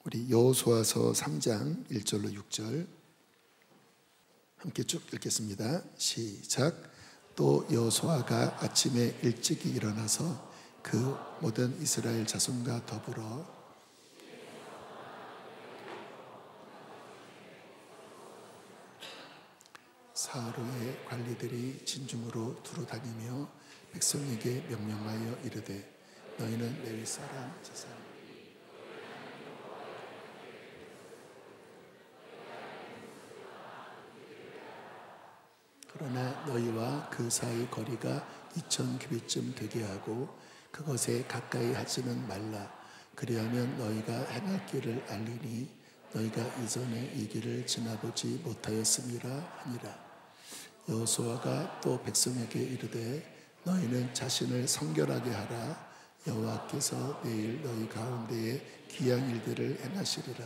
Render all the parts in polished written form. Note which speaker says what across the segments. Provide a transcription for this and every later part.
Speaker 1: 우리 여호수아서 3장 1절로 6절 함께 쭉 읽겠습니다. 시작. 또 여호수아가 아침에 일찍이 일어나서 그 모든 이스라엘 자손과 더불어 사로의 관리들이 진중으로 두루 다니며 백성에게 명령하여 이르되 너희는 레위 사람 제사장 그러나 너희와 그 사이 거리가 2000규빗쯤 되게 하고 그것에 가까이 하지는 말라. 그리하면 너희가 행할 길을 알리니 너희가 이전에 이 길을 지나보지 못하였음이라 하니라. 여호수아가 또 백성에게 이르되 너희는 자신을 성결하게 하라. 여호와께서 내일 너희 가운데에 귀한 일들을 행하시리라.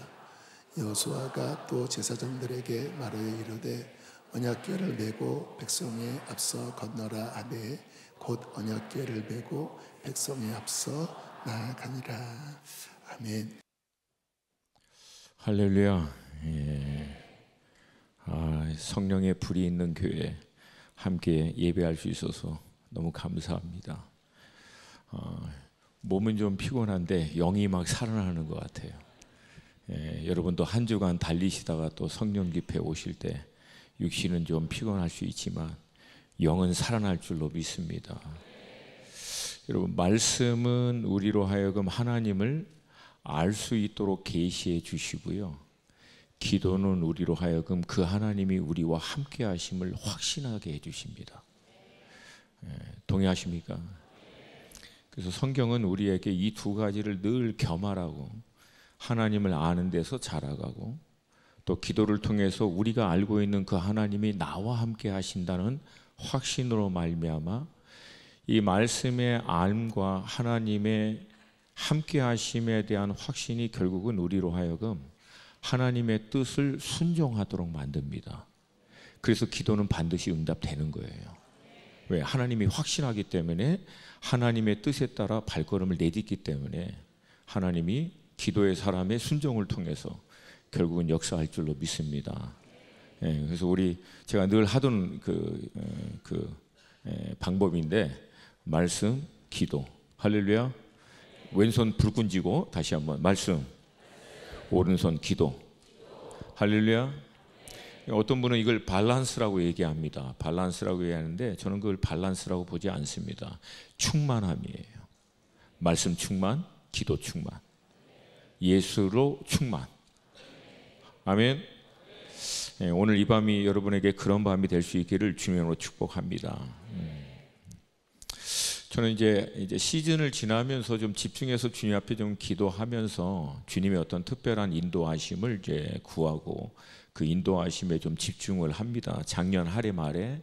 Speaker 1: 여호수아가 또 제사장들에게 말하여 이르되 언약궤를 메고 백성에 앞서 건너라 하되 곧 언약궤를 메고 백성에 앞서 나아가니라. 아멘.
Speaker 2: 할렐루야. 성령의 불이 있는 교회 함께 예배할 수 있어서 너무 감사합니다. 몸은 좀 피곤한데 영이 막 살아나는 것 같아요. 여러분도 한 주간 달리시다가 또 성령 집회 오실 때 육신은 좀 피곤할 수 있지만 영은 살아날 줄로 믿습니다. 여러분, 말씀은 우리로 하여금 하나님을 알 수 있도록 계시해 주시고요, 기도는 우리로 하여금 그 하나님이 우리와 함께 하심을 확신하게 해 주십니다. 동의하십니까? 그래서 성경은 우리에게 이 두 가지를 늘 겸하라고, 하나님을 아는 데서 자라가고 또 기도를 통해서 우리가 알고 있는 그 하나님이 나와 함께 하신다는 확신으로 말미암아 이 말씀의 알과 하나님의 함께 하심에 대한 확신이 결국은 우리로 하여금 하나님의 뜻을 순종하도록 만듭니다. 그래서 기도는 반드시 응답되는 거예요. 왜? 하나님이 확신하기 때문에, 하나님의 뜻에 따라 발걸음을 내딛기 때문에 하나님이 기도의 사람의 순종을 통해서 결국은 역사할 줄로 믿습니다. 그래서 제가 늘 하던 방법인데, 말씀, 기도. 할렐루야. 왼손 불끈 쥐고 다시 한번 말씀, 오른손 기도. 할렐루야. 어떤 분은 이걸 밸런스라고 얘기합니다. 밸런스라고 얘기하는데 저는 그걸 밸런스라고 보지 않습니다. 충만함이에요. 말씀 충만, 기도 충만, 예수로 충만. 아멘. 오늘 이 밤이 여러분에게 그런 밤이 될 수 있기를 주님으로 축복합니다. 저는 이제 시즌을 지나면서 좀 집중해서 주님 앞에 좀 기도하면서 주님의 어떤 특별한 인도하심을 이제 구하고 그 인도하심에 좀 집중을 합니다. 작년 할애 말에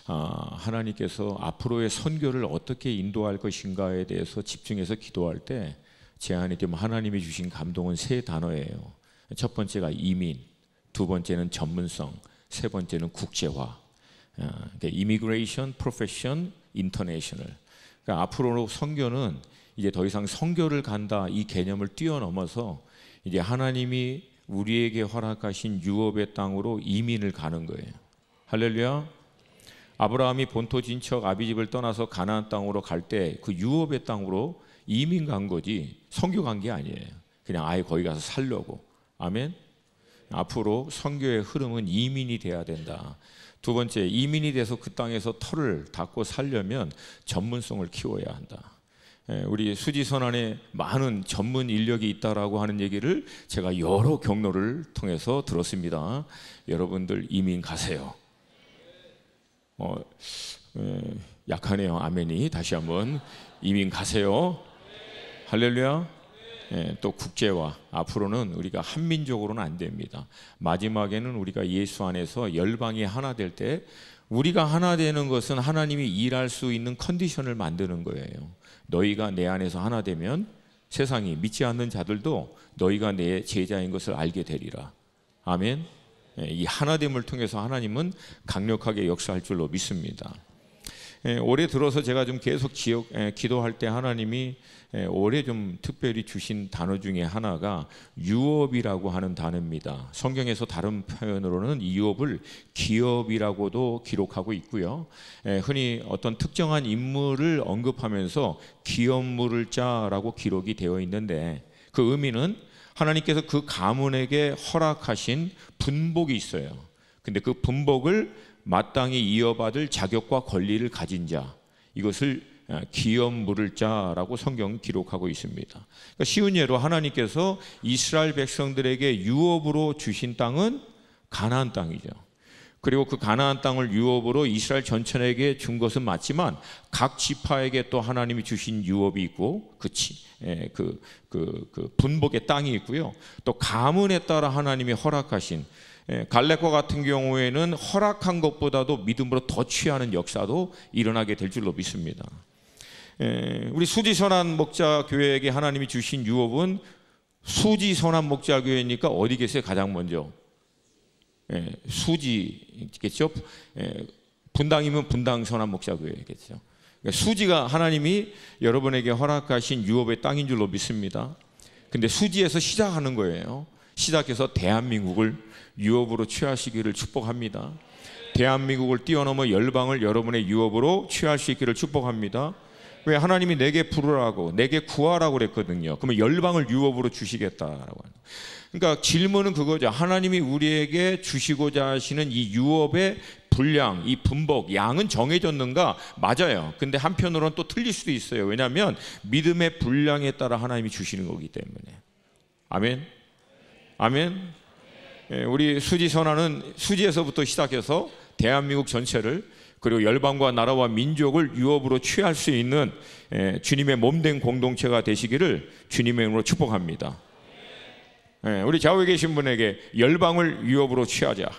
Speaker 2: 하나님께서 앞으로의 선교를 어떻게 인도할 것인가에 대해서 집중해서 기도할 때 제 안에 좀 하나님이 주신 감동은 세 단어예요. 첫 번째가 이민, 두 번째는 전문성, 세 번째는 국제화. Immigration, Profession, International. 그러니까 앞으로 선교는 이제 더 이상 선교를 간다 이 개념을 뛰어넘어서 이제 하나님이 우리에게 허락하신 유업의 땅으로 이민을 가는 거예요. 할렐루야. 아브라함이 본토 진척 아비집을 떠나서 가나안 땅으로 갈 때 그 유업의 땅으로 이민 간 거지 선교 간 게 아니에요. 그냥 아예 거기 가서 살려고. 아멘. 앞으로 선교의 흐름은 이민이 돼야 된다. 두 번째, 이민이 돼서 그 땅에서 터를 닦고 살려면 전문성을 키워야 한다. 우리 수지선 안에 많은 전문 인력이 있다라고 하는 얘기를 제가 여러 경로를 통해서 들었습니다. 여러분들 이민 가세요. 약하네요. 아멘이. 다시 한번 이민 가세요. 할렐루야. 또 국제화. 앞으로는 우리가 한민족으로는 안 됩니다. 마지막에는 우리가 예수 안에서 열방이 하나 될 때, 우리가 하나 되는 것은 하나님이 일할 수 있는 컨디션을 만드는 거예요. 너희가 내 안에서 하나 되면 세상이 믿지 않는 자들도 너희가 내 제자인 것을 알게 되리라. 아멘. 이 하나됨을 통해서 하나님은 강력하게 역사할 줄로 믿습니다. 올해 들어서 제가 좀 계속 기도할 때 하나님이 올해 좀 특별히 주신 단어 중에 하나가 유업이라고 하는 단어입니다. 성경에서 다른 표현으로는 유업을 기업이라고도 기록하고 있고요. 흔히 어떤 특정한 인물을 언급하면서 기업물을 자라고 기록이 되어 있는데, 그 의미는 하나님께서 그 가문에게 허락하신 분복이 있어요. 근데 그 분복을 마땅히 이어받을 자격과 권리를 가진 자, 이것을 기업 물을 자라고 성경은 기록하고 있습니다. 그러니까 쉬운 예로 하나님께서 이스라엘 백성들에게 유업으로 주신 땅은 가나안 땅이죠. 그리고 그 가나안 땅을 유업으로 이스라엘 전체에게 준 것은 맞지만 각 지파에게 또 하나님이 주신 유업이 있고 그 분복의 땅이 있고요. 또 가문에 따라 하나님이 허락하신, 갈렙과 같은 경우에는 허락한 것보다도 믿음으로 더 취하는 역사도 일어나게 될 줄로 믿습니다. 우리 수지선한 목자교회에게 하나님이 주신 유업은, 수지선한 목자교회니까 어디 계세요? 가장 먼저 수지겠죠. 분당이면 분당선한 목자교회겠죠. 그러니까 수지가 하나님이 여러분에게 허락하신 유업의 땅인 줄로 믿습니다. 근데 수지에서 시작하는 거예요. 시작해서 대한민국을 유업으로 취하시기를 축복합니다. 대한민국을 뛰어넘어 열방을 여러분의 유업으로 취할 수 있기를 축복합니다. 왜? 하나님이 내게 부르라고, 내게 구하라고 그랬거든요. 그러면 열방을 유업으로 주시겠다라고. 그러니까 질문은 그거죠. 하나님이 우리에게 주시고자 하시는 이 유업의 분량, 이 분복, 양은 정해졌는가? 맞아요. 근데 한편으로는 또 틀릴 수도 있어요. 왜냐하면 믿음의 분량에 따라 하나님이 주시는 거기 때문에. 아멘. 아멘. 우리 수지선화는 수지에서부터 시작해서 대한민국 전체를, 그리고 열방과 나라와 민족을 유업으로 취할 수 있는 주님의 몸된 공동체가 되시기를 주님의 이름으로 축복합니다. 우리 좌우에 계신 분에게 열방을 유업으로 취하자.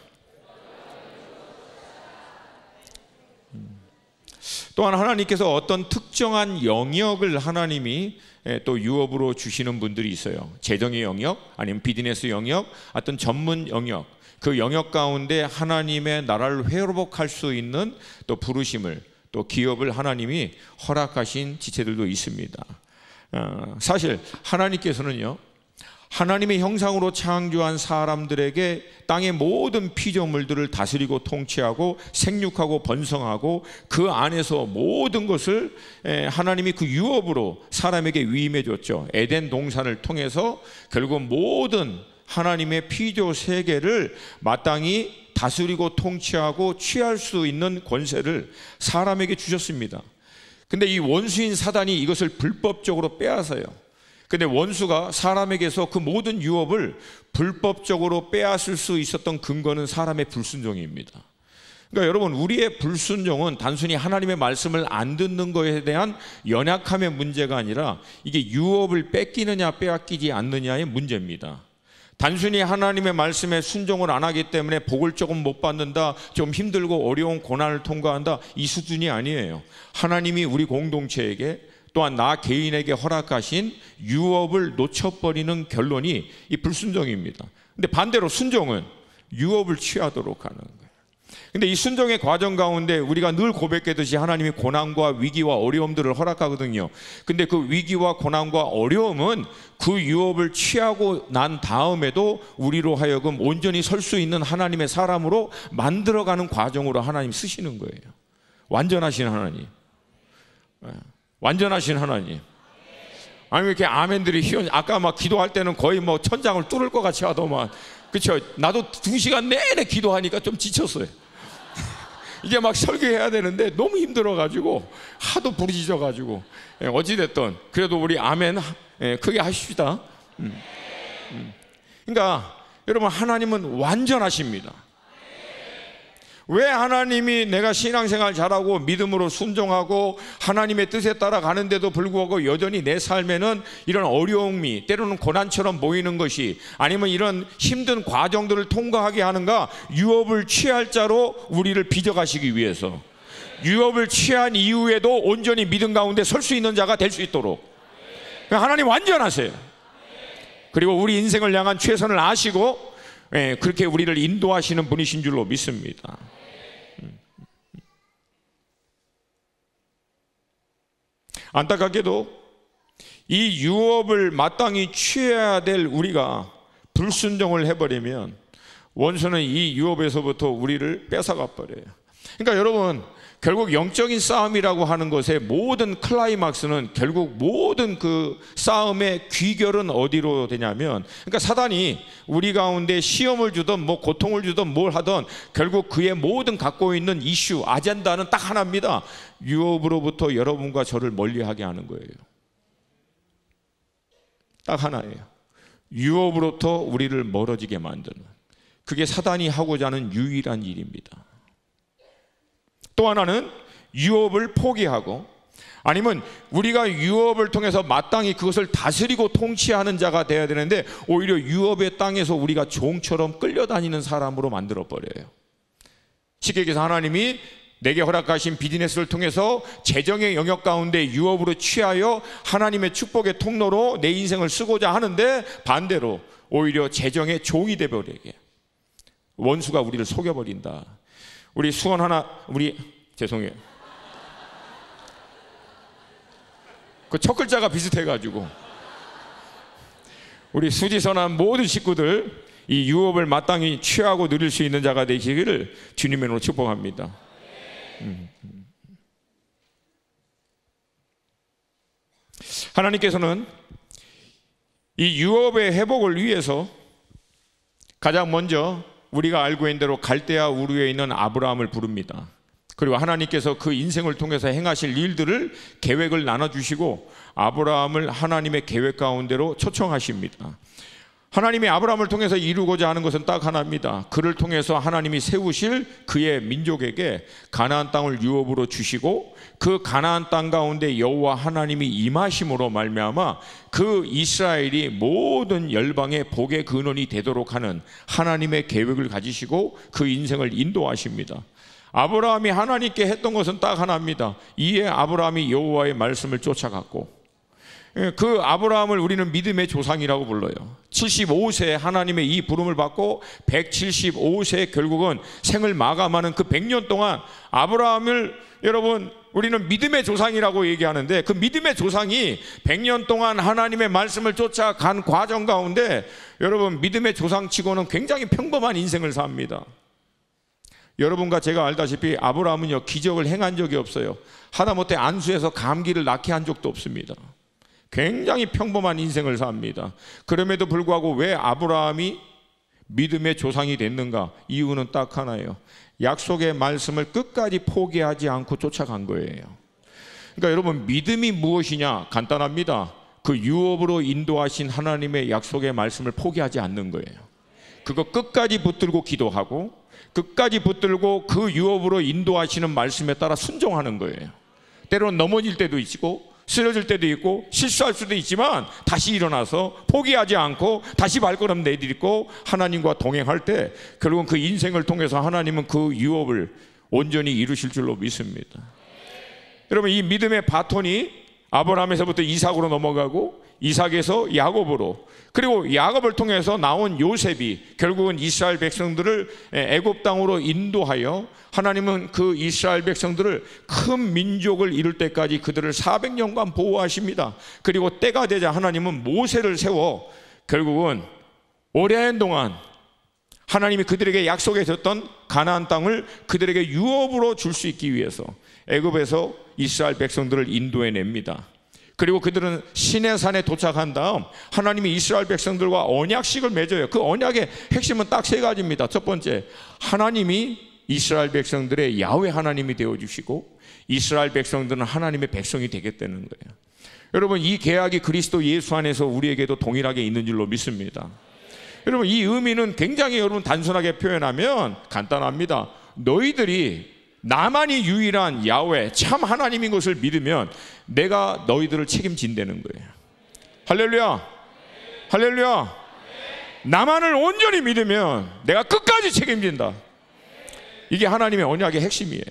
Speaker 2: 또한 하나님께서 어떤 특정한 영역을 하나님이 또 유업으로 주시는 분들이 있어요. 재정의 영역, 아니면 비즈니스 영역, 어떤 전문 영역, 그 영역 가운데 하나님의 나라를 회복할 수 있는 또 부르심을, 또 기업을 하나님이 허락하신 지체들도 있습니다. 사실 하나님께서는요, 하나님의 형상으로 창조한 사람들에게 땅의 모든 피조물들을 다스리고 통치하고 생육하고 번성하고 그 안에서 모든 것을 하나님이 그 유업으로 사람에게 위임해 줬죠. 에덴 동산을 통해서 결국 모든 하나님의 피조 세계를 마땅히 다스리고 통치하고 취할 수 있는 권세를 사람에게 주셨습니다. 근데 이 원수인 사단이 이것을 불법적으로 빼앗아요. 근데 원수가 사람에게서 그 모든 유업을 불법적으로 빼앗을 수 있었던 근거는 사람의 불순종입니다. 그러니까 여러분, 우리의 불순종은 단순히 하나님의 말씀을 안 듣는 것에 대한 연약함의 문제가 아니라 이게 유업을 뺏기느냐 빼앗기지 않느냐의 문제입니다. 단순히 하나님의 말씀에 순종을 안 하기 때문에 복을 조금 못 받는다, 좀 힘들고 어려운 고난을 통과한다, 이 수준이 아니에요. 하나님이 우리 공동체에게 또한 나 개인에게 허락하신 유업을 놓쳐버리는 결론이 이 불순종입니다. 근데 반대로 순종은 유업을 취하도록 하는 거예요. 근데 이 순종의 과정 가운데 우리가 늘 고백했듯이 하나님이 고난과 위기와 어려움들을 허락하거든요. 근데 그 위기와 고난과 어려움은 그 유업을 취하고 난 다음에도 우리로 하여금 온전히 설 수 있는 하나님의 사람으로 만들어가는 과정으로 하나님 쓰시는 거예요. 완전하신 하나님, 완전하신 하나님. 아니, 이렇게 아멘들이 아까 막 기도할 때는 거의 뭐 천장을 뚫을 것 같이 하더만, 그렇죠? 나도 2시간 내내 기도하니까 좀 지쳤어요. 이제 막 설교해야 되는데 너무 힘들어가지고 하도 부르짖어가지고, 어찌됐든 그래도 우리 아멘 크게 하십시다. 그러니까 여러분, 하나님은 완전하십니다. 왜 하나님이 내가 신앙생활 잘하고 믿음으로 순종하고 하나님의 뜻에 따라 가는데도 불구하고 여전히 내 삶에는 이런 어려움이, 때로는 고난처럼 보이는 것이, 아니면 이런 힘든 과정들을 통과하게 하는가? 유업을 취할 자로 우리를 빚어가시기 위해서, 유업을 취한 이후에도 온전히 믿음 가운데 설 수 있는 자가 될 수 있도록. 하나님 완전하세요. 그리고 우리 인생을 향한 최선을 아시고 그렇게 우리를 인도하시는 분이신 줄로 믿습니다. 안타깝게도 이 유업을 마땅히 취해야 될 우리가 불순종을 해버리면 원수는 이 유업에서부터 우리를 뺏어가 버려요. 그러니까 여러분, 결국 영적인 싸움이라고 하는 것의 모든 클라이막스는, 결국 모든 그 싸움의 귀결은 어디로 되냐면, 그러니까 사단이 우리 가운데 시험을 주든 뭐 고통을 주든 뭘 하든 결국 그의 모든 갖고 있는 이슈, 아젠다는 딱 하나입니다. 유업으로부터 여러분과 저를 멀리하게 하는 거예요. 딱 하나예요. 유업으로부터 우리를 멀어지게 만드는, 그게 사단이 하고자 하는 유일한 일입니다. 또 하나는 유업을 포기하고, 아니면 우리가 유업을 통해서 마땅히 그것을 다스리고 통치하는 자가 되어야 되는데 오히려 유업의 땅에서 우리가 종처럼 끌려다니는 사람으로 만들어버려요. 쉽게 얘기해서 하나님이 내게 허락하신 비즈니스를 통해서 재정의 영역 가운데 유업으로 취하여 하나님의 축복의 통로로 내 인생을 쓰고자 하는데, 반대로 오히려 재정의 종이 되어버리게 원수가 우리를 속여버린다. 우리 수원 하나, 죄송해요. 그 첫 글자가 비슷해가지고 우리 수지선한 모든 식구들 이 유업을 마땅히 취하고 누릴 수 있는 자가 되시기를 주님의 이름으로 축복합니다. 하나님께서는 이 유업의 회복을 위해서 가장 먼저 우리가 알고 있는 대로 갈대아 우르에 있는 아브라함을 부릅니다. 그리고 하나님께서 그 인생을 통해서 행하실 일들을 계획을 나눠주시고 아브라함을 하나님의 계획 가운데로 초청하십니다. 하나님이 아브라함을 통해서 이루고자 하는 것은 딱 하나입니다. 그를 통해서 하나님이 세우실 그의 민족에게 가나안 땅을 유업으로 주시고, 그 가나안 땅 가운데 여호와 하나님이 임하심으로 말미암아 그 이스라엘이 모든 열방의 복의 근원이 되도록 하는 하나님의 계획을 가지시고 그 인생을 인도하십니다. 아브라함이 하나님께 했던 것은 딱 하나입니다. 이에 아브라함이 여호와의 말씀을 쫓아갔고, 그 아브라함을 우리는 믿음의 조상이라고 불러요. 75세에 하나님의 이 부름을 받고 175세에 결국은 생을 마감하는 그 100년 동안 아브라함을, 여러분, 우리는 믿음의 조상이라고 얘기하는데, 그 믿음의 조상이 100년 동안 하나님의 말씀을 쫓아간 과정 가운데 여러분, 믿음의 조상치고는 굉장히 평범한 인생을 삽니다. 여러분과 제가 알다시피 아브라함은요, 기적을 행한 적이 없어요. 하다못해 안수에서 감기를 낫게 한 적도 없습니다. 굉장히 평범한 인생을 삽니다. 그럼에도 불구하고 왜 아브라함이 믿음의 조상이 됐는가? 이유는 딱 하나예요. 약속의 말씀을 끝까지 포기하지 않고 쫓아간 거예요. 그러니까 여러분, 믿음이 무엇이냐? 간단합니다. 그 유업으로 인도하신 하나님의 약속의 말씀을 포기하지 않는 거예요. 그거 끝까지 붙들고 기도하고, 끝까지 붙들고 그 유업으로 인도하시는 말씀에 따라 순종하는 거예요. 때로는 넘어질 때도 있고 쓰러질 때도 있고 실수할 수도 있지만 다시 일어나서 포기하지 않고 다시 발걸음 내딛고 하나님과 동행할 때 결국은 그 인생을 통해서 하나님은 그 유업을 온전히 이루실 줄로 믿습니다. 여러분, 이 믿음의 바톤이 아브라함에서부터 이삭으로 넘어가고 이삭에서 야곱으로, 그리고 야곱을 통해서 나온 요셉이 결국은 이스라엘 백성들을 애굽 땅으로 인도하여 하나님은 그 이스라엘 백성들을 큰 민족을 이룰 때까지 그들을 400년간 보호하십니다. 그리고 때가 되자 하나님은 모세를 세워 결국은 오랜 동안 하나님이 그들에게 약속해 줬던 가나안 땅을 그들에게 유업으로 줄 수 있기 위해서 애굽에서 이스라엘 백성들을 인도해냅니다. 그리고 그들은 시내산에 도착한 다음 하나님이 이스라엘 백성들과 언약식을 맺어요. 그 언약의 핵심은 딱 세 가지입니다. 첫 번째, 하나님이 이스라엘 백성들의 야훼 하나님이 되어주시고 이스라엘 백성들은 하나님의 백성이 되겠다는 거예요. 여러분, 이 계약이 그리스도 예수 안에서 우리에게도 동일하게 있는 줄로 믿습니다. 여러분, 이 의미는 굉장히 여러분 단순하게 표현하면 간단합니다. 너희들이 나만이 유일한 야훼 참 하나님인 것을 믿으면 내가 너희들을 책임진다는 거예요. 할렐루야, 할렐루야. 나만을 온전히 믿으면 내가 끝까지 책임진다. 이게 하나님의 언약의 핵심이에요.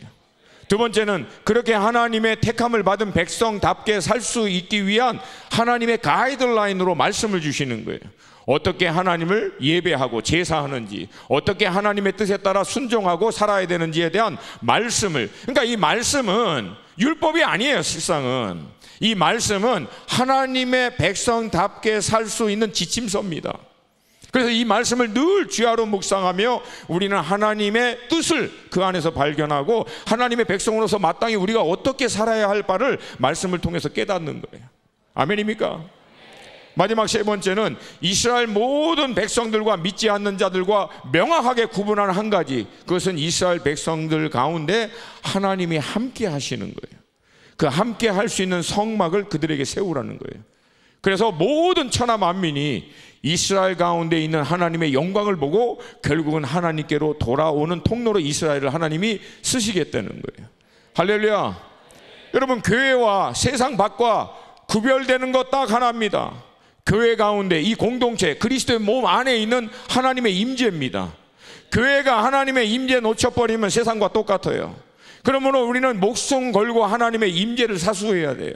Speaker 2: 두 번째는 그렇게 하나님의 택함을 받은 백성답게 살 수 있기 위한 하나님의 가이드라인으로 말씀을 주시는 거예요. 어떻게 하나님을 예배하고 제사하는지, 어떻게 하나님의 뜻에 따라 순종하고 살아야 되는지에 대한 말씀을, 그러니까 이 말씀은 율법이 아니에요. 실상은 이 말씀은 하나님의 백성답게 살 수 있는 지침서입니다. 그래서 이 말씀을 늘 주야로 묵상하며 우리는 하나님의 뜻을 그 안에서 발견하고 하나님의 백성으로서 마땅히 우리가 어떻게 살아야 할 바를 말씀을 통해서 깨닫는 거예요. 아멘입니까? 마지막 세 번째는 이스라엘 모든 백성들과 믿지 않는 자들과 명확하게 구분하는 한 가지, 그것은 이스라엘 백성들 가운데 하나님이 함께 하시는 거예요. 그 함께 할 수 있는 성막을 그들에게 세우라는 거예요. 그래서 모든 천하 만민이 이스라엘 가운데 있는 하나님의 영광을 보고 결국은 하나님께로 돌아오는 통로로 이스라엘을 하나님이 쓰시겠다는 거예요. 할렐루야. 여러분, 교회와 세상 밖과 구별되는 것 딱 하나입니다. 교회 가운데 이 공동체, 그리스도의 몸 안에 있는 하나님의 임재입니다. 교회가 하나님의 임재 놓쳐버리면 세상과 똑같아요. 그러므로 우리는 목숨 걸고 하나님의 임재를 사수해야 돼요.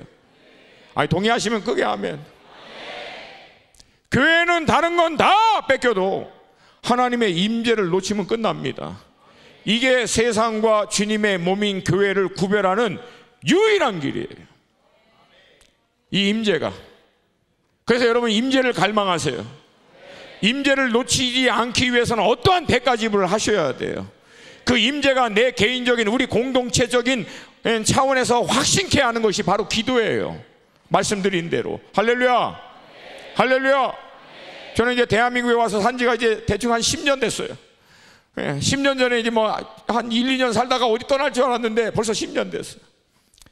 Speaker 2: 아니, 동의하시면 크게 아멘. 교회는 다른 건 다 뺏겨도 하나님의 임재를 놓치면 끝납니다. 이게 세상과 주님의 몸인 교회를 구별하는 유일한 길이에요. 이 임재가. 그래서 여러분, 임재를 갈망하세요. 임재를 놓치지 않기 위해서는 어떠한 대가 지불을 하셔야 돼요. 그 임재가 내 개인적인, 우리 공동체적인 차원에서 확신케 하는 것이 바로 기도예요. 말씀드린 대로. 할렐루야. 할렐루야. 저는 이제 대한민국에 와서 산 지가 이제 대충 한 10년 됐어요. 10년 전에 이제 뭐 한 1, 2년 살다가 어디 떠날 줄 알았는데 벌써 10년 됐어요.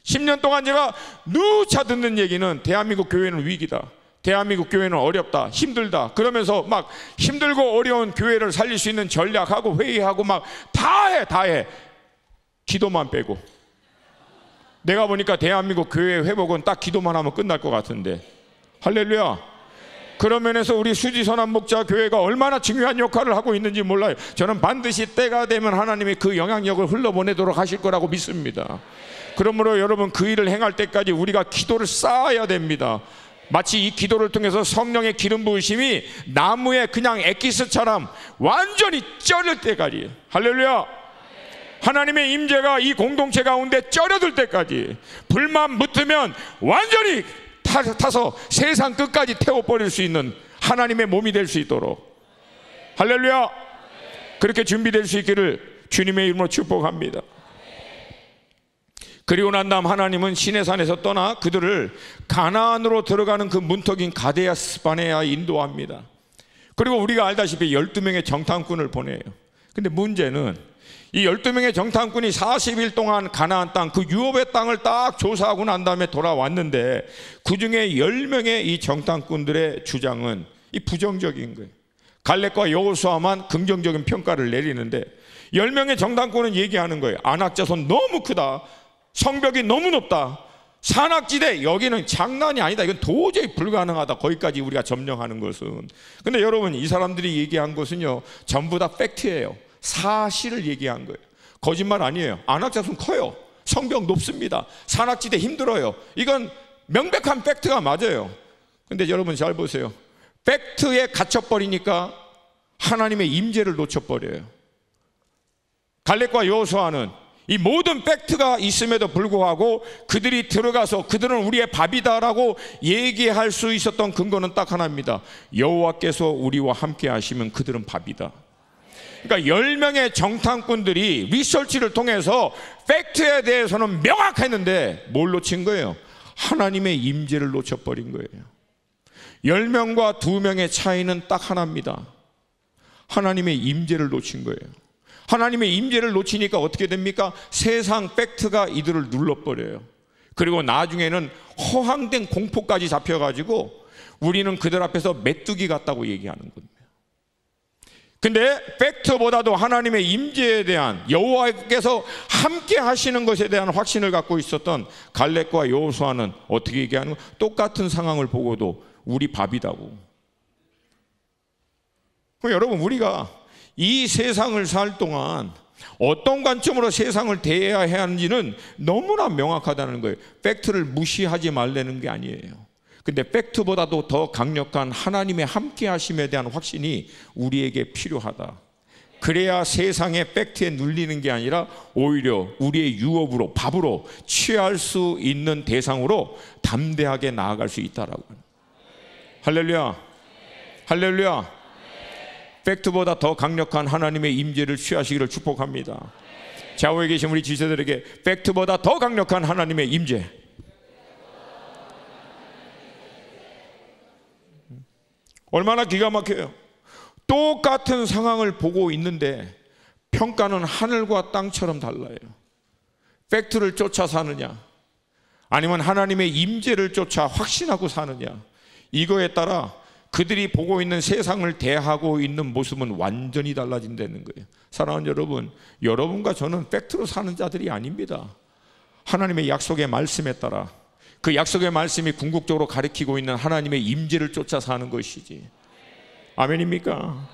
Speaker 2: 10년 동안 제가 누차 듣는 얘기는 대한민국 교회는 위기다. 대한민국 교회는 어렵다, 힘들다. 그러면서 막 힘들고 어려운 교회를 살릴 수 있는 전략하고 회의하고 막 다 해. 기도만 빼고. 내가 보니까 대한민국 교회 회복은 딱 기도만 하면 끝날 것 같은데. 할렐루야. 그런 면에서 우리 수지선한 목자 교회가 얼마나 중요한 역할을 하고 있는지 몰라요. 저는 반드시 때가 되면 하나님이 그 영향력을 흘러보내도록 하실 거라고 믿습니다. 그러므로 여러분, 그 일을 행할 때까지 우리가 기도를 쌓아야 됩니다. 마치 이 기도를 통해서 성령의 기름 부으심이 나무에 그냥 엑기스처럼 완전히 쩔을 때까지. 할렐루야. 하나님의 임재가 이 공동체 가운데 쩔어들 때까지, 불만 붙으면 완전히 타서 세상 끝까지 태워버릴 수 있는 하나님의 몸이 될 수 있도록. 할렐루야. 그렇게 준비될 수 있기를 주님의 이름으로 축복합니다. 그리고 난 다음 하나님은 시내산에서 떠나 그들을 가나안으로 들어가는 그 문턱인 가데야스 바네아에 인도합니다. 그리고 우리가 알다시피 12명의 정탐꾼을 보내요. 근데 문제는 이 12명의 정탐꾼이 40일 동안 가나안 땅, 그 유업의 땅을 딱 조사하고 난 다음에 돌아왔는데 그 중에 10명의 이 정탐꾼들의 주장은 이 부정적인 거예요. 갈렙과 여호수아만 긍정적인 평가를 내리는데 10명의 정탐꾼은 얘기하는 거예요. 안악자손 너무 크다. 성벽이 너무 높다. 산악지대, 여기는 장난이 아니다. 이건 도저히 불가능하다. 거기까지 우리가 점령하는 것은. 근데 여러분, 이 사람들이 얘기한 것은요, 전부 다 팩트예요. 사실을 얘기한 거예요. 거짓말 아니에요. 안악자손 커요. 성벽 높습니다. 산악지대 힘들어요. 이건 명백한 팩트가 맞아요. 근데 여러분 잘 보세요. 팩트에 갇혀버리니까 하나님의 임재를 놓쳐버려요. 갈렙과 여호수아는 이 모든 팩트가 있음에도 불구하고 그들이 들어가서 그들은 우리의 밥이다라고 얘기할 수 있었던 근거는 딱 하나입니다. 여호와께서 우리와 함께 하시면 그들은 밥이다. 그러니까 10명의 정탐꾼들이 리서치를 통해서 팩트에 대해서는 명확했는데 뭘 놓친 거예요? 하나님의 임재를 놓쳐버린 거예요. 10명과 2명의 차이는 딱 하나입니다. 하나님의 임재를 놓친 거예요. 하나님의 임재를 놓치니까 어떻게 됩니까? 세상 팩트가 이들을 눌러버려요. 그리고 나중에는 허황된 공포까지 잡혀가지고 우리는 그들 앞에서 메뚜기 같다고 얘기하는 겁니다. 근데 팩트보다도 하나님의 임재에 대한, 여호와께서 함께 하시는 것에 대한 확신을 갖고 있었던 갈렙과 여호수아는 어떻게 얘기하는 거예요? 똑같은 상황을 보고도 우리 밥이다고. 그럼 여러분, 우리가 이 세상을 살 동안 어떤 관점으로 세상을 대해야 하는지는 너무나 명확하다는 거예요. 팩트를 무시하지 말라는 게 아니에요. 근데 팩트보다도 더 강력한 하나님의 함께 하심에 대한 확신이 우리에게 필요하다. 그래야 세상의 팩트에 눌리는 게 아니라 오히려 우리의 유업으로, 밥으로 취할 수 있는 대상으로 담대하게 나아갈 수 있다라고. 할렐루야, 할렐루야. 팩트보다 더 강력한 하나님의 임재를 취하시기를 축복합니다. 좌우에 계신 우리 지체들에게 팩트보다 더 강력한 하나님의 임재. 얼마나 기가 막혀요. 똑같은 상황을 보고 있는데 평가는 하늘과 땅처럼 달라요. 팩트를 쫓아 사느냐, 아니면 하나님의 임재를 쫓아 확신하고 사느냐, 이거에 따라 그들이 보고 있는 세상을 대하고 있는 모습은 완전히 달라진다는 거예요. 사랑하는 여러분, 여러분과 저는 팩트로 사는 자들이 아닙니다. 하나님의 약속의 말씀에 따라 그 약속의 말씀이 궁극적으로 가리키고 있는 하나님의 임재를 쫓아 사는 것이지. 아멘입니까?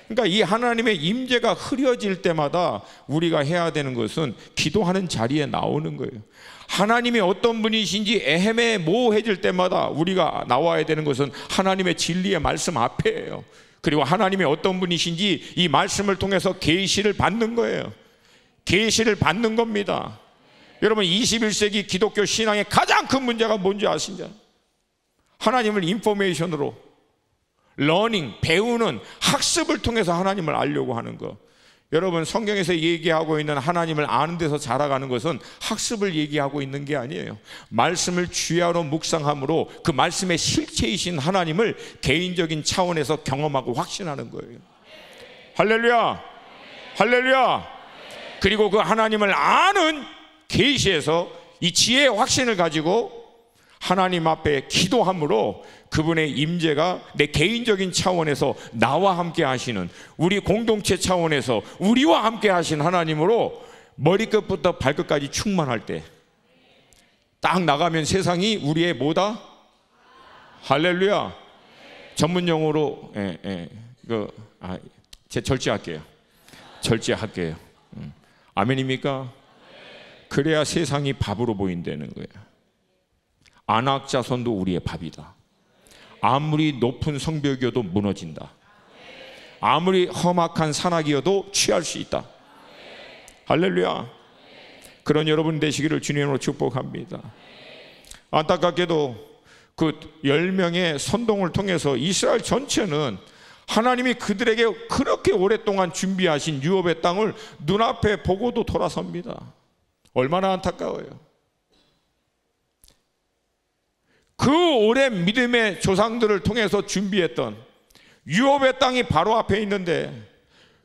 Speaker 2: 그러니까 이 하나님의 임재가 흐려질 때마다 우리가 해야 되는 것은 기도하는 자리에 나오는 거예요. 하나님이 어떤 분이신지 애매모호해질 때마다 우리가 나와야 되는 것은 하나님의 진리의 말씀 앞에예요. 그리고 하나님이 어떤 분이신지 이 말씀을 통해서 계시를 받는 거예요. 계시를 받는 겁니다. 여러분, 21세기 기독교 신앙의 가장 큰 문제가 뭔지 아시죠? 하나님을 인포메이션으로, 러닝, 배우는 학습을 통해서 하나님을 알려고 하는 거. 여러분, 성경에서 얘기하고 있는 하나님을 아는 데서 자라가는 것은 학습을 얘기하고 있는 게 아니에요. 말씀을 주야로 묵상함으로 그 말씀의 실체이신 하나님을 개인적인 차원에서 경험하고 확신하는 거예요. 할렐루야, 할렐루야. 그리고 그 하나님을 아는 계시에서 이 지혜의 확신을 가지고 하나님 앞에 기도함으로 그분의 임재가 내 개인적인 차원에서 나와 함께 하시는, 우리 공동체 차원에서 우리와 함께 하신 하나님으로 머리끝부터 발끝까지 충만할 때 딱 나가면 세상이 우리의 뭐다? 할렐루야. 전문 용어로 제 절제할게요. 절제할게요. 아멘입니까? 그래야 세상이 밥으로 보인다는 거예요. 안악자손도 우리의 밥이다. 아무리 높은 성벽이어도 무너진다. 아무리 험악한 산악이어도 취할 수 있다. 할렐루야. 그런 여러분 되시기를 주님으로 축복합니다. 안타깝게도 그 10명의 선동을 통해서 이스라엘 전체는 하나님이 그들에게 그렇게 오랫동안 준비하신 유업의 땅을 눈앞에 보고도 돌아섭니다. 얼마나 안타까워요. 그 오랜 믿음의 조상들을 통해서 준비했던 유업의 땅이 바로 앞에 있는데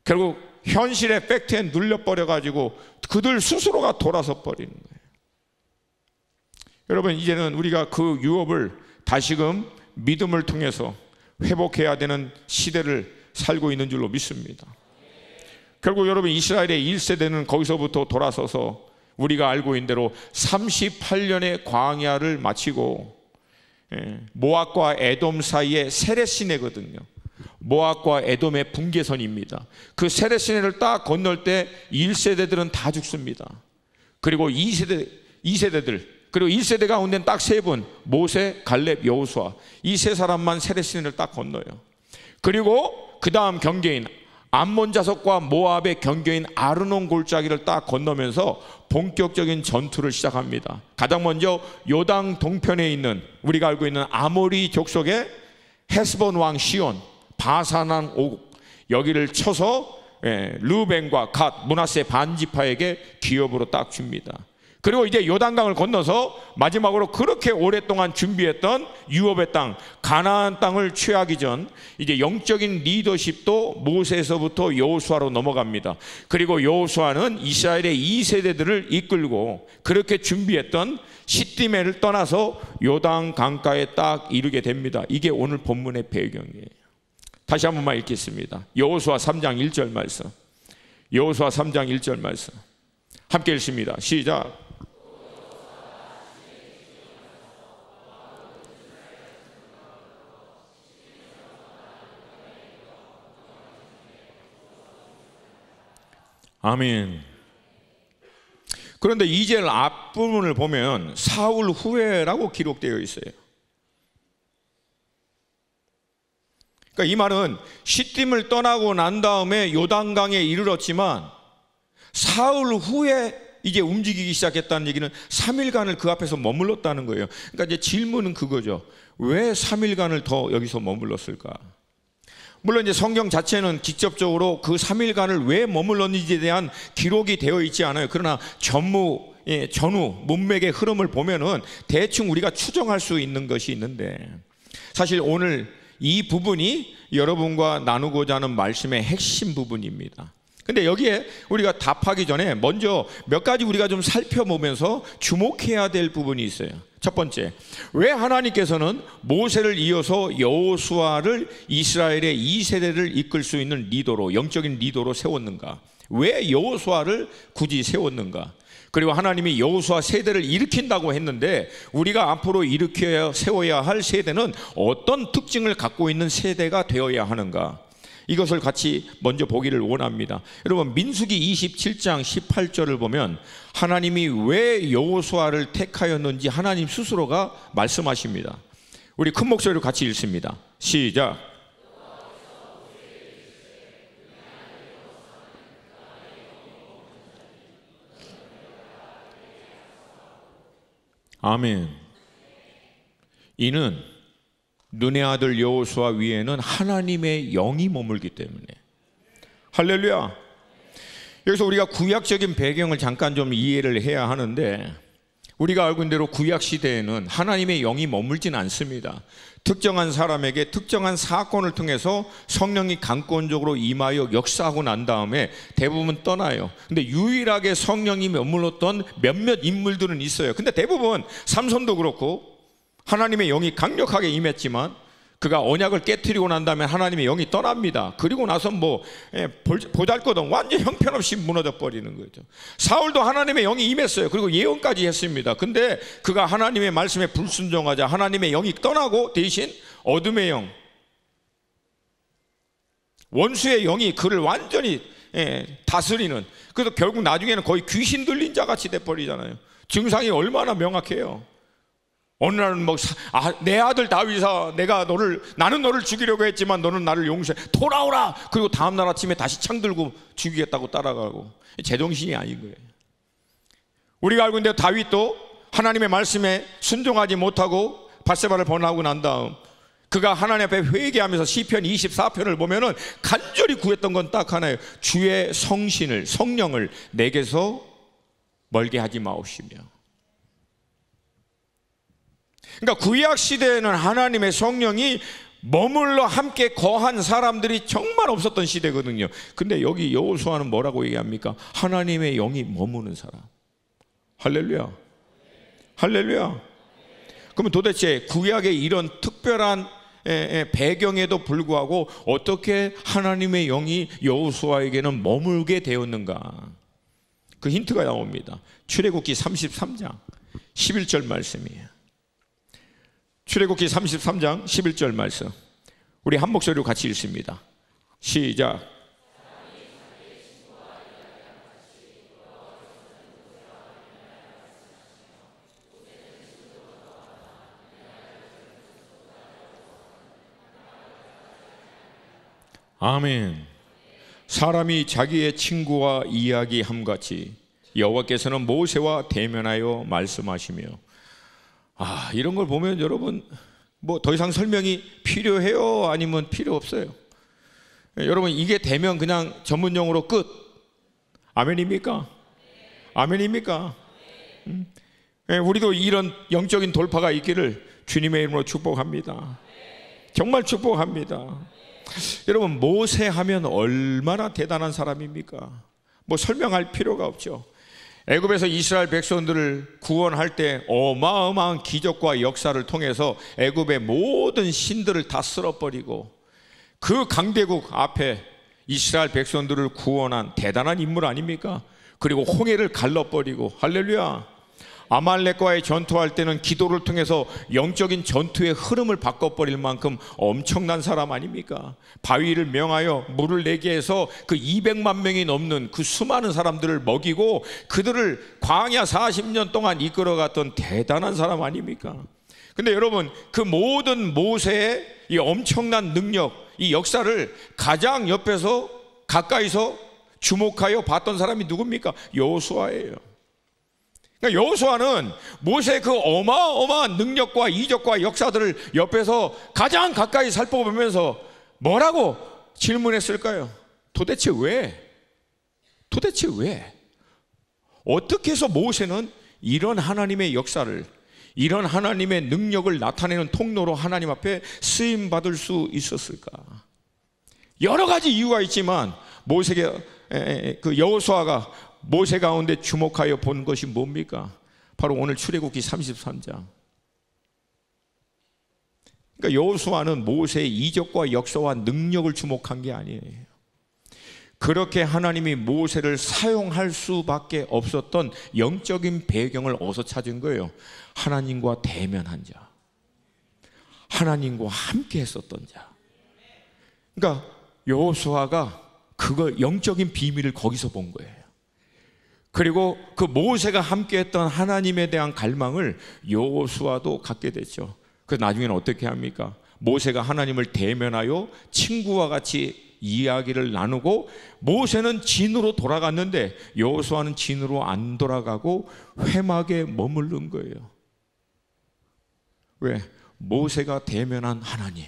Speaker 2: 결국 현실의 팩트에 눌려버려가지고 그들 스스로가 돌아서 버리는 거예요. 여러분, 이제는 우리가 그 유업을 다시금 믿음을 통해서 회복해야 되는 시대를 살고 있는 줄로 믿습니다. 결국 여러분, 이스라엘의 1세대는 거기서부터 돌아서서 우리가 알고 있는 대로 38년의 광야를 마치고 모압과 에돔 사이에 세렛시내거든요. 모압과 에돔의 분계선입니다. 그 세렛시내를 딱 건널 때 1세대들은 다 죽습니다. 그리고 2세대들, 그리고 1세대 가운데는 딱 3분, 모세, 갈렙, 여호수아, 이 3사람만 세렛시내를 딱 건너요. 그리고 그 다음 경계인 암몬 자손과 모압의 경계인 아르논 골짜기를 딱 건너면서 본격적인 전투를 시작합니다. 가장 먼저 요당 동편에 있는 우리가 알고 있는 아모리 족속의 헤스본 왕 시온, 바산 왕 오국, 여기를 쳐서 르벤과 갓, 므낫세 반지파에게 기업으로 딱 줍니다. 그리고 이제 요단강을 건너서 마지막으로 그렇게 오랫동안 준비했던 유업의 땅, 가나안 땅을 취하기 전 이제 영적인 리더십도 모세에서부터 여호수아로 넘어갑니다. 그리고 여호수아는 이스라엘의 2세대들을 이끌고 그렇게 준비했던 시띠메를 떠나서 요단 강가에 딱 이르게 됩니다. 이게 오늘 본문의 배경이에요. 다시 한 번만 읽겠습니다. 여호수아 3장 1절 말씀. 여호수아 3장 1절 말씀. 함께 읽습니다. 시작. 아멘. 그런데 이제 앞부분을 보면 사울 후회라고 기록되어 있어요. 그러니까 이 말은 시딤을 떠나고 난 다음에 요단강에 이르렀지만 사흘 후에 이제 움직이기 시작했다는 얘기는 3일간을 그 앞에서 머물렀다는 거예요. 그러니까 이제 질문은 그거죠. 왜 3일간을 더 여기서 머물렀을까? 물론 이제 성경 자체는 직접적으로 그 3일간을 왜 머물렀는지에 대한 기록이 되어 있지 않아요. 그러나 전후 문맥의 흐름을 보면은 대충 우리가 추정할 수 있는 것이 있는데, 사실 오늘 이 부분이 여러분과 나누고자 하는 말씀의 핵심 부분입니다. 근데 여기에 우리가 답하기 전에 먼저 몇 가지 우리가 좀 살펴보면서 주목해야 될 부분이 있어요. 첫 번째, 왜 하나님께서는 모세를 이어서 여호수아를 이스라엘의 2세대를 이끌 수 있는 리더로, 영적인 리더로 세웠는가? 왜 여호수아를 굳이 세웠는가? 그리고 하나님이 여호수아 세대를 일으킨다고 했는데 우리가 앞으로 세워야 할 세대는 어떤 특징을 갖고 있는 세대가 되어야 하는가? 이것을 같이 먼저 보기를 원합니다. 여러분, 민수기 27장 18절을 보면 하나님이 왜 여호수아를 택하였는지 하나님 스스로가 말씀하십니다. 우리 큰 목소리로 같이 읽습니다. 시작. 아멘. 이는 눈의 아들 여호수아 위에는 하나님의 영이 머물기 때문에. 할렐루야. 여기서 우리가 구약적인 배경을 잠깐 좀 이해를 해야 하는데, 우리가 알고 있는 대로 구약 시대에는 하나님의 영이 머물지는 않습니다. 특정한 사람에게 특정한 사건을 통해서 성령이 강권적으로 임하여 역사하고 난 다음에 대부분 떠나요. 근데 유일하게 성령이 머물렀던 몇몇 인물들은 있어요. 근데 대부분 삼손도 그렇고 하나님의 영이 강력하게 임했지만 그가 언약을 깨트리고 난 다음에 하나님의 영이 떠납니다. 그리고 나서 보잘것없는 완전 형편없이 무너져 버리는 거죠. 사울도 하나님의 영이 임했어요. 그리고 예언까지 했습니다. 근데 그가 하나님의 말씀에 불순종하자 하나님의 영이 떠나고 대신 어둠의 영, 원수의 영이 그를 완전히 다스리는, 그래서 결국 나중에는 거의 귀신 들린 자 같이 돼버리잖아요. 증상이 얼마나 명확해요. 어느 날은 내 아들 다윗아, 나는 너를 죽이려고 했지만 너는 나를 용서해, 돌아오라. 그리고 다음날 아침에 다시 창 들고 죽이겠다고 따라가고, 제정신이 아닌 거예요. 우리가 알고 있는데 다윗도 하나님의 말씀에 순종하지 못하고 밧세바를 번하고 난 다음 그가 하나님 앞에 회개하면서 시편 24편을 보면은 간절히 구했던 건 딱 하나예요. 주의 성령을 내게서 멀게 하지 마옵시며. 그러니까 구약 시대에는 하나님의 성령이 머물러 함께 거한 사람들이 정말 없었던 시대거든요. 근데 여기 여호수아는 뭐라고 얘기합니까? 하나님의 영이 머무는 사람. 할렐루야. 할렐루야. 그러면 도대체 구약의 이런 특별한 배경에도 불구하고 어떻게 하나님의 영이 여호수아에게는 머물게 되었는가? 그 힌트가 나옵니다. 출애굽기 33장 11절 말씀이에요. 출애굽기 33장 11절 말씀, 우리 한 목소리로 같이 읽습니다. 시작. 아멘. 사람이 자기의 친구와 이야기함같이 여호와께서는 모세와 대면하여 말씀하시며. 이런 걸 보면 여러분 더 이상 설명이 필요해요? 아니면 필요 없어요? 여러분, 이게 되면 그냥 전문용어로 끝. 아멘입니까? 아멘입니까? 우리도 이런 영적인 돌파가 있기를 주님의 이름으로 축복합니다. 정말 축복합니다. 여러분, 모세 하면 얼마나 대단한 사람입니까? 설명할 필요가 없죠. 애굽에서 이스라엘 백성들을 구원할 때 어마어마한 기적과 역사를 통해서 애굽의 모든 신들을 다 쓸어버리고 그 강대국 앞에 이스라엘 백성들을 구원한 대단한 인물 아닙니까? 그리고 홍해를 갈라버리고, 할렐루야. 아말렉과의 전투할 때는 기도를 통해서 영적인 전투의 흐름을 바꿔버릴 만큼 엄청난 사람 아닙니까? 바위를 명하여 물을 내게 해서 그 200만 명이 넘는 그 수많은 사람들을 먹이고 그들을 광야 40년 동안 이끌어갔던 대단한 사람 아닙니까? 근데 여러분, 그 모든 모세의 이 엄청난 능력, 이 역사를 가장 옆에서 가까이서 주목하여 봤던 사람이 누굽니까? 여호수아예요. 그러니까 여호수아는 모세의 그 어마어마한 능력과 이적과 역사들을 옆에서 가장 가까이 살펴보면서 뭐라고 질문했을까요? 도대체 왜? 도대체 왜? 어떻게 해서 모세는 이런 하나님의 역사를, 이런 하나님의 능력을 나타내는 통로로 하나님 앞에 쓰임받을 수 있었을까? 여러 가지 이유가 있지만 모세가, 그 여호수아가 모세 가운데 주목하여 본 것이 뭡니까? 바로 오늘 출애굽기 33장. 그러니까 여호수아는 모세의 이적과 역사와 능력을 주목한 게 아니에요. 그렇게 하나님이 모세를 사용할 수밖에 없었던 영적인 배경을 어디서 찾은 거예요? 하나님과 대면한 자, 하나님과 함께 했었던 자. 그러니까 여호수아가 그거 영적인 비밀을 거기서 본 거예요. 그리고 그 모세가 함께 했던 하나님에 대한 갈망을 여호수아도 갖게 됐죠. 그래서 나중에는 어떻게 합니까? 모세가 하나님을 대면하여 친구와 같이 이야기를 나누고, 모세는 진으로 돌아갔는데 여호수아는 진으로 안 돌아가고 회막에 머무른 거예요. 왜? 모세가 대면한 하나님,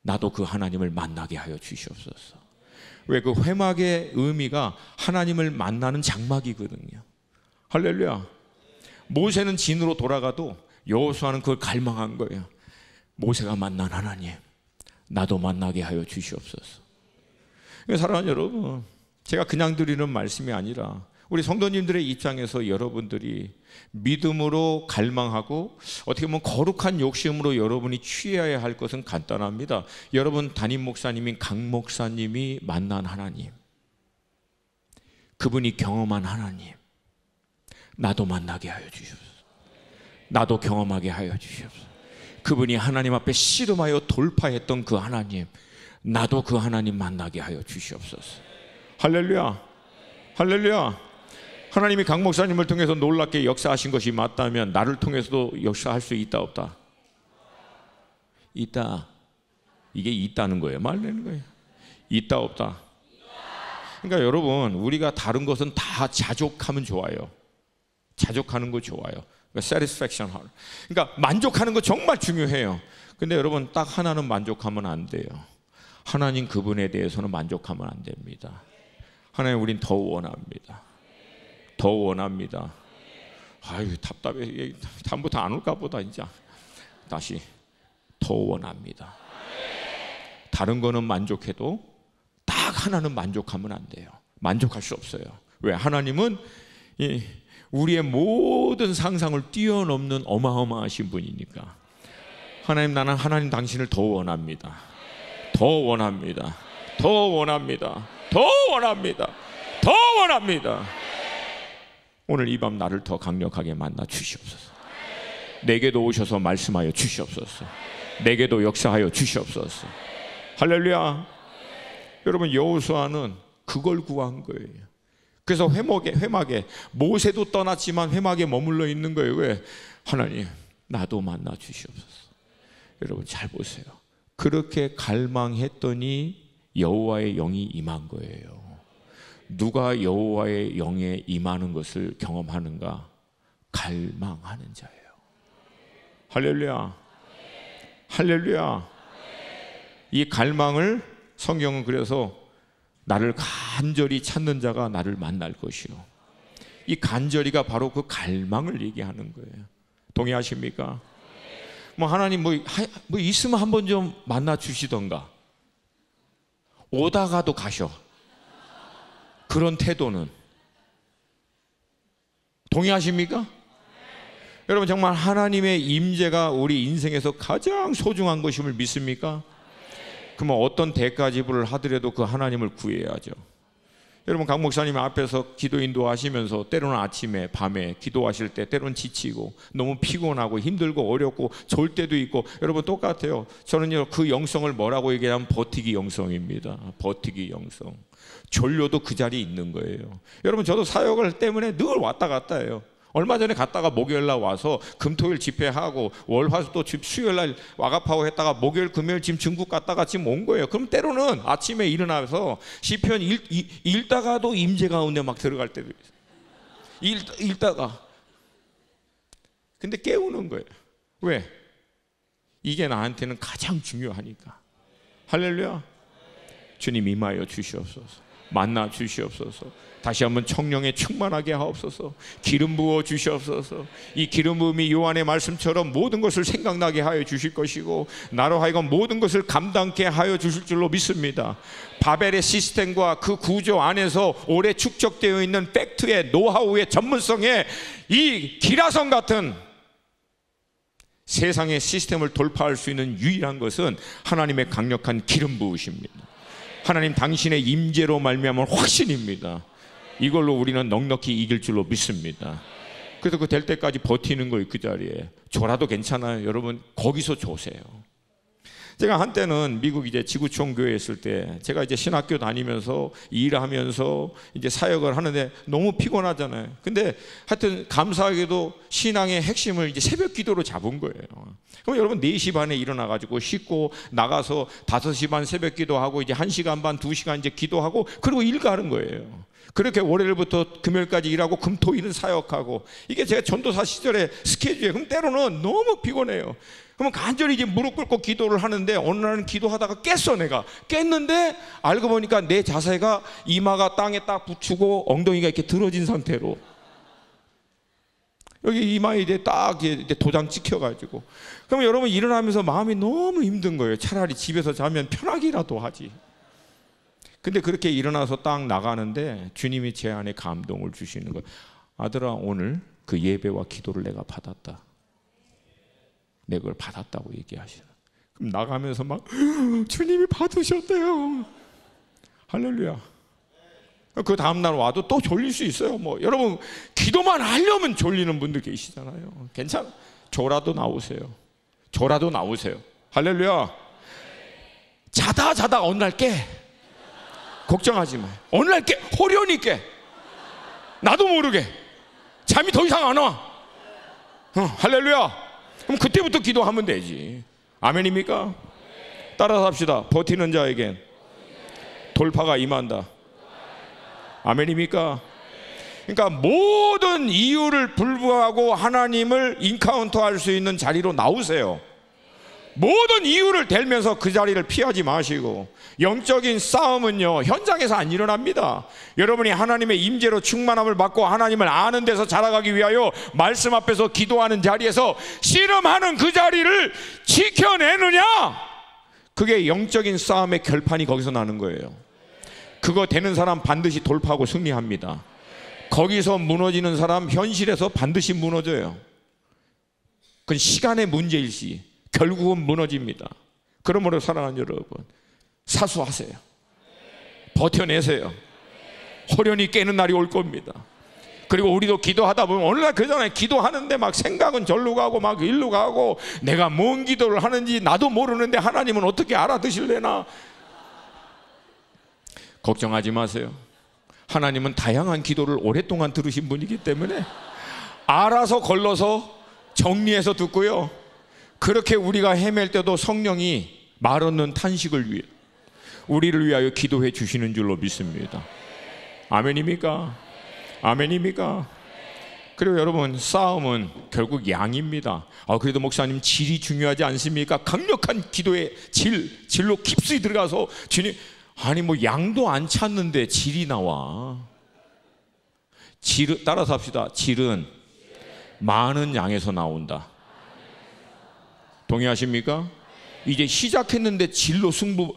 Speaker 2: 나도 그 하나님을 만나게 하여 주시옵소서. 왜? 그 회막의 의미가 하나님을 만나는 장막이거든요. 할렐루야. 모세는 진으로 돌아가도 여호수아는 그걸 갈망한 거예요. 모세가 만난 하나님, 나도 만나게 하여 주시옵소서. 사랑하는 여러분, 제가 그냥 드리는 말씀이 아니라 우리 성도님들의 입장에서 여러분들이 믿음으로 갈망하고 어떻게 보면 거룩한 욕심으로 여러분이 취해야 할 것은 간단합니다. 여러분 담임 목사님인 강 목사님이 만난 하나님, 그분이 경험한 하나님, 나도 만나게 하여 주시옵소서. 나도 경험하게 하여 주시옵소서. 그분이 하나님 앞에 씨름하여 돌파했던 그 하나님, 나도 그 하나님 만나게 하여 주시옵소서. 할렐루야, 할렐루야. 하나님이 강 목사님을 통해서 놀랍게 역사하신 것이 맞다면 나를 통해서도 역사할 수 있다 없다? 있다. 이게 있다는 거예요, 말하는 거예요. 있다 없다? 그러니까 여러분, 우리가 다른 것은 다 자족하면 좋아요. 자족하는 거 좋아요. satisfaction. 그러니까 만족하는 거 정말 중요해요. 근데 여러분, 딱 하나는 만족하면 안 돼요. 하나님 그분에 대해서는 만족하면 안 됩니다. 하나님, 우린 더 원합니다. 더 원합니다. 아유, 답답해. 다음부터 안 올까 보다. 이제 다시 더 원합니다. 다른 거는 만족해도 딱 하나는 만족하면 안 돼요. 만족할 수 없어요. 왜? 하나님은 우리의 모든 상상을 뛰어넘는 어마어마하신 분이니까. 하나님, 나는 하나님 당신을 더 원합니다. 더 원합니다. 더 원합니다. 더 원합니다. 더 원합니다. 오늘 이 밤 나를 더 강력하게 만나 주시옵소서. 내게도 오셔서 말씀하여 주시옵소서. 내게도 역사하여 주시옵소서. 할렐루야. 여러분, 여호수아는 그걸 구한 거예요. 그래서 회막에 모세도 떠났지만 회막에 머물러 있는 거예요. 왜? 하나님, 나도 만나 주시옵소서. 여러분 잘 보세요. 그렇게 갈망했더니 여호와의 영이 임한 거예요. 누가 여호와의 영에 임하는 것을 경험하는가? 갈망하는 자예요. 할렐루야, 할렐루야. 이 갈망을 성경은 그래서 나를 간절히 찾는 자가 나를 만날 것이요. 이 간절히가 바로 그 갈망을 얘기하는 거예요. 동의하십니까? 뭐 하나님 뭐 있으면 한번 좀 만나 주시던가, 오다가도 가셔. 그런 태도는 동의하십니까? 여러분, 정말 하나님의 임재가 우리 인생에서 가장 소중한 것임을 믿습니까? 그러면 어떤 대가 지불을 하더라도 그 하나님을 구해야죠. 여러분, 강 목사님 앞에서 기도 인도하시면서 때로는 아침에 밤에 기도하실 때 때로는 지치고 너무 피곤하고 힘들고 어렵고 좋을 때도 있고, 여러분 똑같아요. 저는요 그 영성을 뭐라고 얘기하면 버티기 영성입니다. 버티기 영성. 졸려도 그 자리에 있는 거예요. 여러분, 저도 사역을 때문에 늘 왔다 갔다 해요. 얼마 전에 갔다가 목요일날 와서 금토일 집회하고 월화수 또 수요일날 와갑하고 했다가 목요일 금요일 지금 중국 갔다가 지금 온 거예요. 그럼 때로는 아침에 일어나서 시편 읽다가도 임재 가운데 막 들어갈 때도 있어요. 읽다가 근데 깨우는 거예요. 왜? 이게 나한테는 가장 중요하니까. 할렐루야. 주님 임하여 주시옵소서. 만나 주시옵소서. 다시 한번 성령에 충만하게 하옵소서. 기름 부어 주시옵소서. 이 기름 부음이 요한의 말씀처럼 모든 것을 생각나게 하여 주실 것이고 나로 하여금 모든 것을 감당케 하여 주실 줄로 믿습니다. 바벨의 시스템과 그 구조 안에서 오래 축적되어 있는 팩트의 노하우의 전문성에 이 기라성 같은 세상의 시스템을 돌파할 수 있는 유일한 것은 하나님의 강력한 기름 부으십니다. 하나님 당신의 임재로 말미암은 확신입니다. 이걸로 우리는 넉넉히 이길 줄로 믿습니다. 그래서 그 될 때까지 버티는 거예요. 그 자리에 졸아도 괜찮아요. 여러분 거기서 조세요. 제가 한때는 미국 이제 지구촌 교회에 있을 때 제가 이제 신학교 다니면서 일하면서 이제 사역을 하는데 너무 피곤하잖아요. 근데 하여튼 감사하게도 신앙의 핵심을 이제 새벽 기도로 잡은 거예요. 그럼 여러분 4시 반에 일어나 가지고 씻고 나가서 5시 반 새벽 기도하고 이제 1시간 반 2시간 이제 기도하고 그리고 일 가는 거예요. 그렇게 월요일부터 금요일까지 일하고 금토일은 사역하고 이게 제가 전도사 시절의 스케줄이에요. 그럼 때로는 너무 피곤해요. 그러면 간절히 이제 무릎 꿇고 기도를 하는데 어느 날은 기도하다가 깼어. 내가 깼는데 알고 보니까 내 자세가 이마가 땅에 딱 붙이고 엉덩이가 이렇게 들어진 상태로 여기 이마에 이제 딱 이제 도장 찍혀가지고 그러면 여러분 일어나면서 마음이 너무 힘든 거예요. 차라리 집에서 자면 편하기라도 하지. 근데 그렇게 일어나서 딱 나가는데 주님이 제 안에 감동을 주시는 거예요. 아들아 오늘 그 예배와 기도를 내가 받았다. 내가 그걸 받았다고 얘기하시는. 그럼 나가면서 막 주님이 받으셨대요. 할렐루야. 그 다음날 와도 또 졸릴 수 있어요. 뭐 여러분 기도만 하려면 졸리는 분들 계시잖아요. 괜찮아. 졸아도 나오세요. 졸아도 나오세요. 할렐루야. 자다 어느 날 깨. 걱정하지 마. 어느 날 깨. 호련히 깨. 나도 모르게 잠이 더 이상 안 와. 할렐루야. 그럼 그때부터 기도하면 되지. 아멘입니까? 따라서 합시다. 버티는 자에겐 돌파가 임한다. 아멘입니까? 그러니까 모든 이유를 불구하고 하나님을 인카운터할 수 있는 자리로 나오세요. 모든 이유를 대면서 그 자리를 피하지 마시고 영적인 싸움은요 현장에서 안 일어납니다. 여러분이 하나님의 임재로 충만함을 받고 하나님을 아는 데서 자라가기 위하여 말씀 앞에서 기도하는 자리에서 씨름하는 그 자리를 지켜내느냐, 그게 영적인 싸움의 결판이 거기서 나는 거예요. 그거 되는 사람 반드시 돌파하고 승리합니다. 거기서 무너지는 사람 현실에서 반드시 무너져요. 그건 시간의 문제일시 결국은 무너집니다. 그러므로 사랑하는 여러분, 사수하세요. 버텨내세요. 호련히 깨는 날이 올 겁니다. 그리고 우리도 기도하다 보면 어느 날 그러잖아요. 기도하는데 막 생각은 절로 가고 막 일로 가고 내가 뭔 기도를 하는지 나도 모르는데 하나님은 어떻게 알아드실래나. 걱정하지 마세요. 하나님은 다양한 기도를 오랫동안 들으신 분이기 때문에 알아서 걸러서 정리해서 듣고요, 그렇게 우리가 헤맬 때도 성령이 말 없는 탄식을 위해 우리를 위하여 기도해 주시는 줄로 믿습니다. 아멘입니까? 아멘입니까? 그리고 여러분, 싸움은 결국 양입니다. 그래도 목사님 질이 중요하지 않습니까? 강력한 기도의 질로 깊이 들어가서 주님, 아니 뭐 양도 안 찾는데 질이 나와. 질은, 따라서 합시다. 질은 많은 양에서 나온다. 동의하십니까? 이제 시작했는데 질로 승부,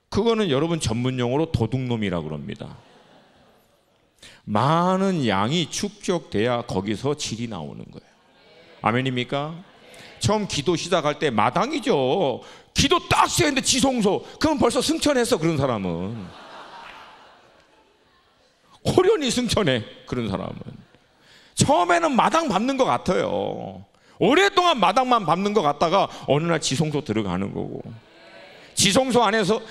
Speaker 2: 그거는 여러분 전문용어로 도둑놈이라고 그럽니다. 많은 양이 축적돼야 거기서 질이 나오는 거예요. 아멘입니까? 처음 기도 시작할 때 마당이죠. 기도 딱 시작했는데 지성소, 그럼 벌써 승천했어. 그런 사람은 호련히 승천해. 그런 사람은 처음에는 마당 밟는 것 같아요. 오랫동안 마당만 밟는 것 같다가 어느 날 지성소 들어가는 거고, 지성소 안에서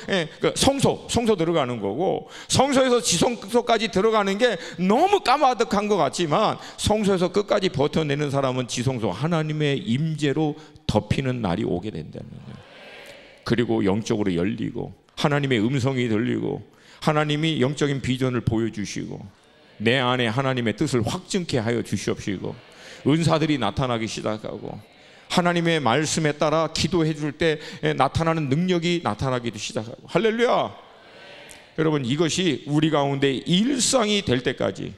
Speaker 2: 성소 들어가는 거고, 성소에서 지성소까지 들어가는 게 너무 까마득한 것 같지만 성소에서 끝까지 버텨내는 사람은 지성소 하나님의 임재로 덮이는 날이 오게 된다는 거예요. 그리고 영적으로 열리고 하나님의 음성이 들리고 하나님이 영적인 비전을 보여주시고 내 안에 하나님의 뜻을 확증케 하여 주시옵시고 은사들이 나타나기 시작하고 하나님의 말씀에 따라 기도해 줄 때 나타나는 능력이 나타나기도 시작하고. 할렐루야. 여러분, 이것이 우리 가운데 일상이 될 때까지,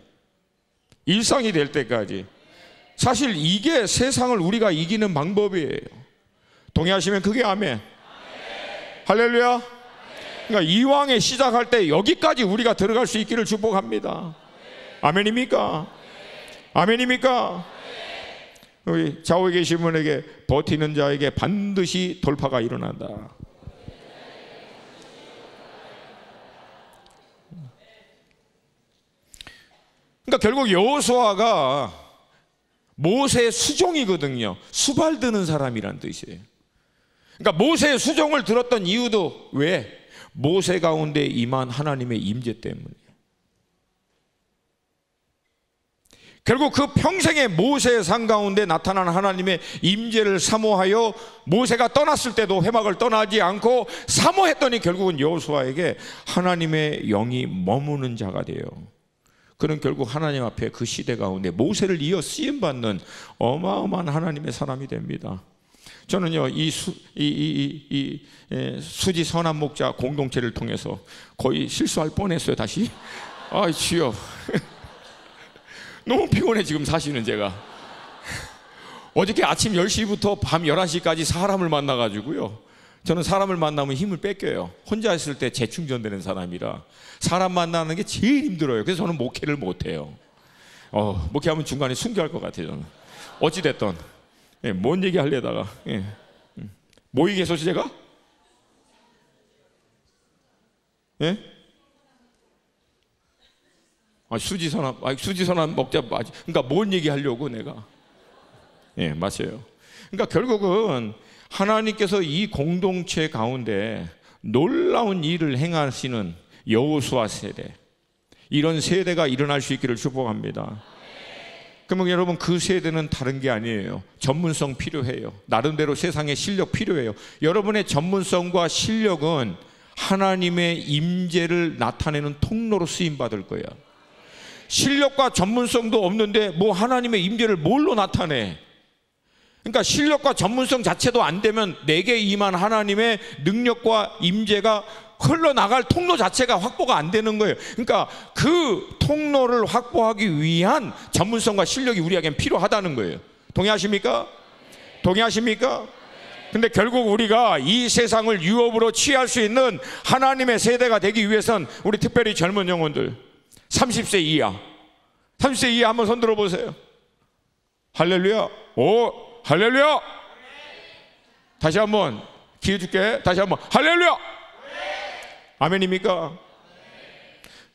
Speaker 2: 사실 이게 세상을 우리가 이기는 방법이에요. 동의하시면 크게 아멘. 할렐루야. 그러니까 이왕에 시작할 때 여기까지 우리가 들어갈 수 있기를 축복합니다. 아멘입니까? 아멘입니까? 우리 좌우에 계신 분에게 버티는 자에게 반드시 돌파가 일어난다. 그러니까 결국 여호수아가 모세의 수종이거든요. 수발 드는 사람이란 뜻이에요. 그러니까 모세의 수종을 들었던 이유도 왜? 모세 가운데 임한 하나님의 임재 때문에. 결국 그 평생의 모세의 삶 가운데 나타난 하나님의 임재를 사모하여 모세가 떠났을 때도 회막을 떠나지 않고 사모했더니 결국은 여호수아에게 하나님의 영이 머무는 자가 돼요. 그는 결국 하나님 앞에 그 시대 가운데 모세를 이어 쓰임받는 어마어마한 하나님의 사람이 됩니다. 저는요, 수지 선한 목자 공동체를 통해서 거의 실수할 뻔했어요. 다시 주여 너무 피곤해 지금 사실은. 제가 어저께 아침 10시부터 밤 11시까지 사람을 만나가지고요, 저는 사람을 만나면 힘을 뺏겨요. 혼자 있을 때 재충전되는 사람이라 사람 만나는 게 제일 힘들어요. 그래서 저는 목회를 못해요. 목회하면 중간에 순교할 것 같아요. 저는 어찌됐든 뭔 얘기 하려다가 뭐 얘기했었지 제가? 수지선한 먹자. 그러니까 뭔 얘기 하려고 내가. 맞아요. 그러니까 결국은 하나님께서 이 공동체 가운데 놀라운 일을 행하시는 여호수아 세대, 이런 세대가 일어날 수 있기를 축복합니다. 그러면 여러분, 그 세대는 다른 게 아니에요. 전문성 필요해요. 나름대로 세상에 실력 필요해요. 여러분의 전문성과 실력은 하나님의 임재를 나타내는 통로로 쓰임받을 거야. 실력과 전문성도 없는데 뭐 하나님의 임재를 뭘로 나타내? 그러니까 실력과 전문성 자체도 안 되면 내게 임한 하나님의 능력과 임재가 흘러나갈 통로 자체가 확보가 안 되는 거예요. 그러니까 그 통로를 확보하기 위한 전문성과 실력이 우리에겐 필요하다는 거예요. 동의하십니까? 동의하십니까? 근데 결국 우리가 이 세상을 유업으로 취할 수 있는 하나님의 세대가 되기 위해선 우리 특별히 젊은 영혼들 30세 이하 한번 손 들어보세요. 할렐루야. 할렐루야. 다시 한번 기회 줄게. 다시 한번 할렐루야. 아멘입니까?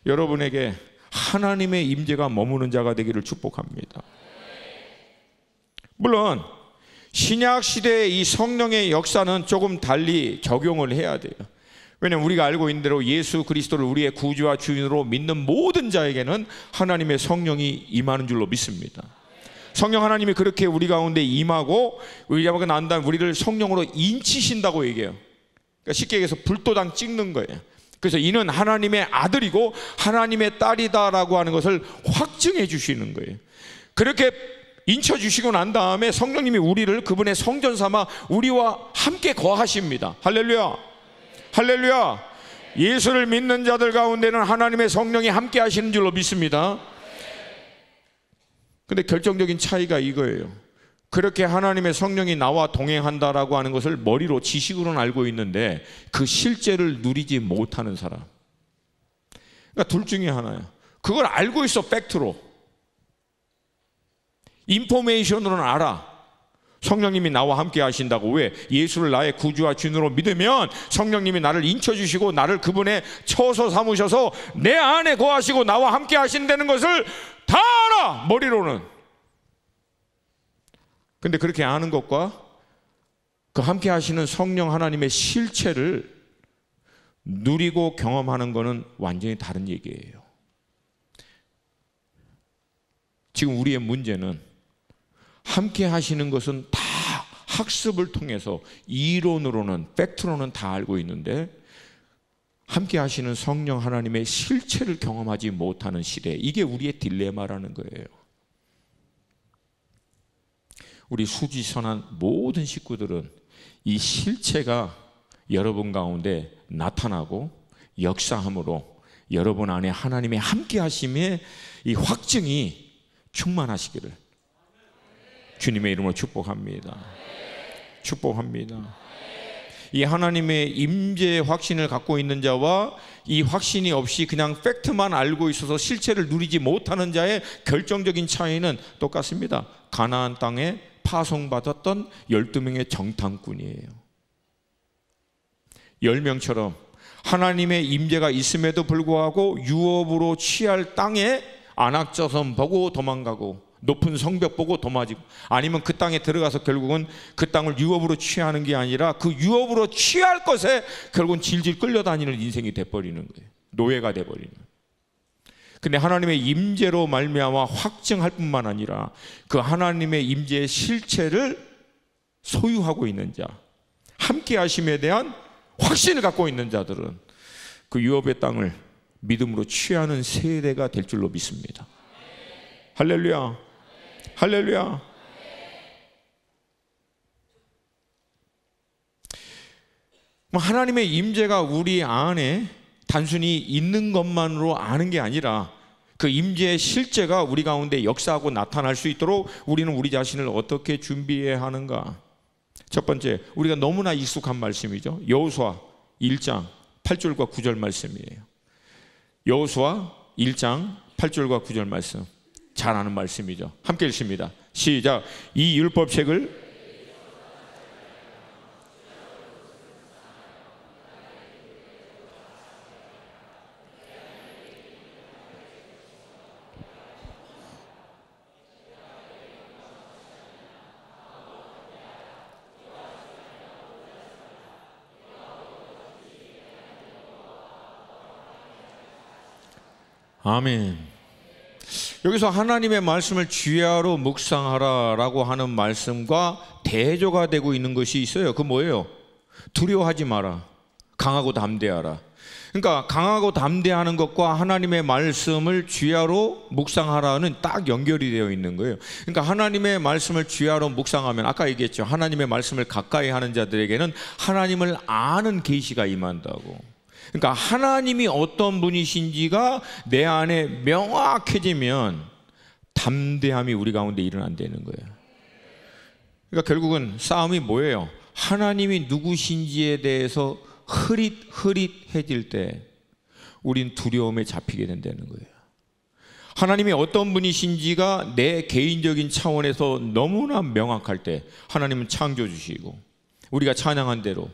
Speaker 2: 여러분에게 하나님의 임재가 머무는 자가 되기를 축복합니다. 물론 신약 시대의 이 성령의 역사는 조금 달리 적용을 해야 돼요. 왜냐하면 우리가 알고 있는 대로 예수 그리스도를 우리의 구주와 주인으로 믿는 모든 자에게는 하나님의 성령이 임하는 줄로 믿습니다. 성령 하나님이 그렇게 우리 가운데 임하고 우리가 난 다음에 우리를 성령으로 인치신다고 얘기해요. 그러니까 쉽게 얘기해서 불도장 찍는 거예요. 그래서 이는 하나님의 아들이고 하나님의 딸이다라고 하는 것을 확증해 주시는 거예요. 그렇게 인쳐주시고 난 다음에 성령님이 우리를 그분의 성전 삼아 우리와 함께 거하십니다. 할렐루야. 할렐루야. 예수를 믿는 자들 가운데는 하나님의 성령이 함께 하시는 줄로 믿습니다. 근데 결정적인 차이가 이거예요. 그렇게 하나님의 성령이 나와 동행한다라고 하는 것을 머리로 지식으로는 알고 있는데 그 실제를 누리지 못하는 사람. 그러니까 둘 중에 하나야. 그걸 알고 있어. 팩트로, 인포메이션으로는 알아. 성령님이 나와 함께 하신다고. 왜? 예수를 나의 구주와 주인으로 믿으면 성령님이 나를 인쳐주시고 나를 그분의 처소 삼으셔서 내 안에 거하시고 나와 함께 하신다는 것을 다 알아, 머리로는. 근데 그렇게 아는 것과 그 함께 하시는 성령 하나님의 실체를 누리고 경험하는 거는 완전히 다른 얘기예요. 지금 우리의 문제는 함께 하시는 것은 다 학습을 통해서 이론으로는, 팩트로는 다 알고 있는데 함께 하시는 성령 하나님의 실체를 경험하지 못하는 시대, 이게 우리의 딜레마라는 거예요. 우리 수지선한 모든 식구들은 이 실체가 여러분 가운데 나타나고 역사함으로 여러분 안에 하나님의 함께 하심의 이 확증이 충만하시기를 주님의 이름으로 축복합니다. 축복합니다. 이 하나님의 임재의 확신을 갖고 있는 자와 이 확신이 없이 그냥 팩트만 알고 있어서 실체를 누리지 못하는 자의 결정적인 차이는 똑같습니다. 가나안 땅에 파송받았던 12명의 정탐꾼이에요. 10명처럼 하나님의 임재가 있음에도 불구하고 유업으로 취할 땅에 안악자선 보고 도망가고 높은 성벽 보고 도마지고, 아니면 그 땅에 들어가서 결국은 그 땅을 유업으로 취하는 게 아니라 그 유업으로 취할 것에 결국은 질질 끌려다니는 인생이 돼버리는 거예요. 노예가 돼버리는. 근데 하나님의 임재로 말미암아 확증할 뿐만 아니라 그 하나님의 임재의 실체를 소유하고 있는 자, 함께 하심에 대한 확신을 갖고 있는 자들은 그 유업의 땅을 믿음으로 취하는 세대가 될 줄로 믿습니다. 할렐루야, 할렐루야. 하나님의 임재가 우리 안에 단순히 있는 것만으로 아는 게 아니라 그 임재의 실제가 우리 가운데 역사하고 나타날 수 있도록 우리는 우리 자신을 어떻게 준비해야 하는가. 첫 번째, 우리가 너무나 익숙한 말씀이죠. 여호수아 1장 8절과 9절 말씀이에요. 여호수아 1장 8절과 9절 말씀, 잘 아는 말씀이죠. 함께 읽습니다. 시작. 이 율법책을 아멘. 여기서 하나님의 말씀을 주야로 묵상하라라고 하는 말씀과 대조가 되고 있는 것이 있어요. 그 뭐예요? 두려워하지 마라. 강하고 담대하라. 그러니까 강하고 담대하는 것과 하나님의 말씀을 주야로 묵상하라는 딱 연결이 되어 있는 거예요. 그러니까 하나님의 말씀을 주야로 묵상하면, 아까 얘기했죠. 하나님의 말씀을 가까이 하는 자들에게는 하나님을 아는 계시가 임한다고. 그러니까 하나님이 어떤 분이신지가 내 안에 명확해지면 담대함이 우리 가운데 일어난다는 거예요. 그러니까 결국은 싸움이 뭐예요? 하나님이 누구신지에 대해서 흐릿흐릿해질 때 우린 두려움에 잡히게 된다는 거예요. 하나님이 어떤 분이신지가 내 개인적인 차원에서 너무나 명확할 때 하나님은 창조주시고, 우리가 찬양한 대로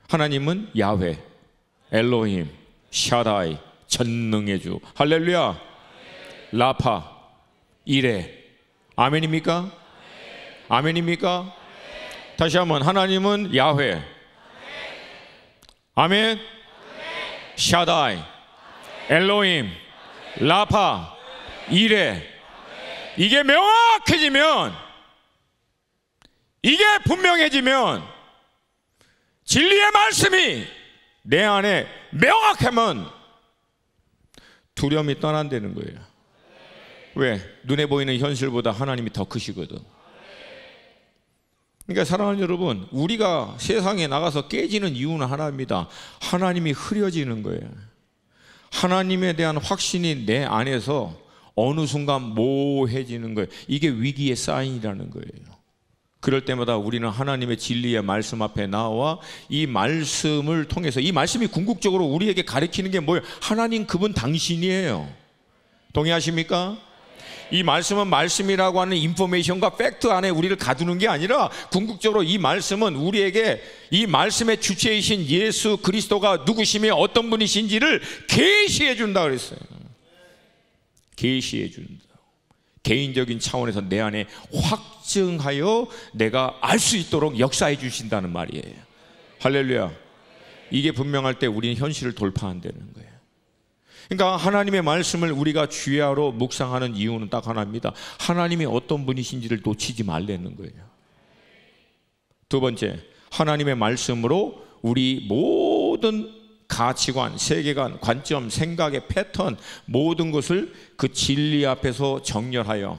Speaker 2: 하나님은 야훼, 엘로힘, 샤다이, 전능의 주, 할렐루야, 라파, 이레. 아멘입니까? 아멘입니까? 다시 한번, 하나님은 야훼, 아멘, 샤다이, 엘로힘, 라파, 이레. 이게 명확해지면, 이게 분명해지면, 진리의 말씀이 내 안에 명확하면 두려움이 떠난다는 거예요. 왜? 눈에 보이는 현실보다 하나님이 더 크시거든. 그러니까 사랑하는 여러분, 우리가 세상에 나가서 깨지는 이유는 하나입니다. 하나님이 흐려지는 거예요. 하나님에 대한 확신이 내 안에서 어느 순간 모호해지는 거예요. 이게 위기의 사인이라는 거예요. 그럴 때마다 우리는 하나님의 진리의 말씀 앞에 나와 이 말씀을 통해서, 이 말씀이 궁극적으로 우리에게 가르치는 게 뭐예요? 하나님 그분 당신이에요. 동의하십니까? 이 말씀은 말씀이라고 하는 인포메이션과 팩트 안에 우리를 가두는 게 아니라 궁극적으로 이 말씀은 우리에게 이 말씀의 주체이신 예수 그리스도가 누구시며 어떤 분이신지를 계시해 준다 그랬어요. 계시해 준다. 개인적인 차원에서 내 안에 확증하여 내가 알 수 있도록 역사해 주신다는 말이에요. 할렐루야. 이게 분명할 때 우리는 현실을 돌파한다는 거예요. 그러니까 하나님의 말씀을 우리가 주야로 묵상하는 이유는 딱 하나입니다. 하나님이 어떤 분이신지를 놓치지 말라는 거예요. 두 번째, 하나님의 말씀으로 우리 모든 가치관, 세계관, 관점, 생각의 패턴 모든 것을 그 진리 앞에서 정렬하여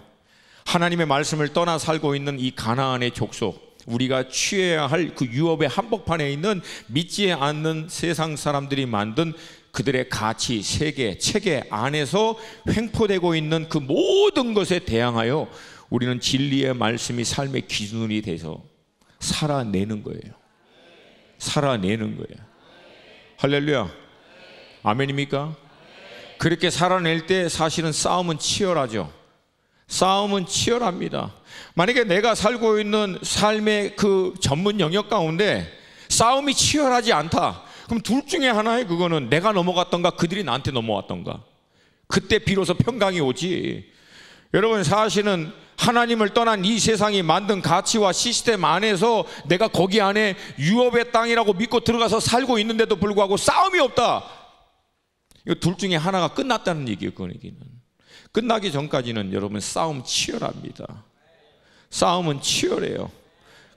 Speaker 2: 하나님의 말씀을 떠나 살고 있는 이 가나안의 족속, 우리가 취해야 할 그 유업의 한복판에 있는 믿지 않는 세상 사람들이 만든 그들의 가치, 세계, 체계 안에서 횡포되고 있는 그 모든 것에 대항하여 우리는 진리의 말씀이 삶의 기준이 돼서 살아내는 거예요. 살아내는 거예요. 할렐루야. 아멘입니까? 그렇게 살아낼 때 사실은 싸움은 치열하죠. 싸움은 치열합니다. 만약에 내가 살고 있는 삶의 그 전문 영역 가운데 싸움이 치열하지 않다, 그럼 둘 중에 하나에 그거는 내가 넘어갔던가 그들이 나한테 넘어왔던가, 그때 비로소 평강이 오지. 여러분, 사실은 하나님을 떠난 이 세상이 만든 가치와 시스템 안에서 내가 거기 안에 유업의 땅이라고 믿고 들어가서 살고 있는데도 불구하고 싸움이 없다, 이거 둘 중에 하나가 끝났다는 얘기예요. 그 얘기는 끝나기 전까지는 여러분 싸움 치열합니다. 싸움은 치열해요.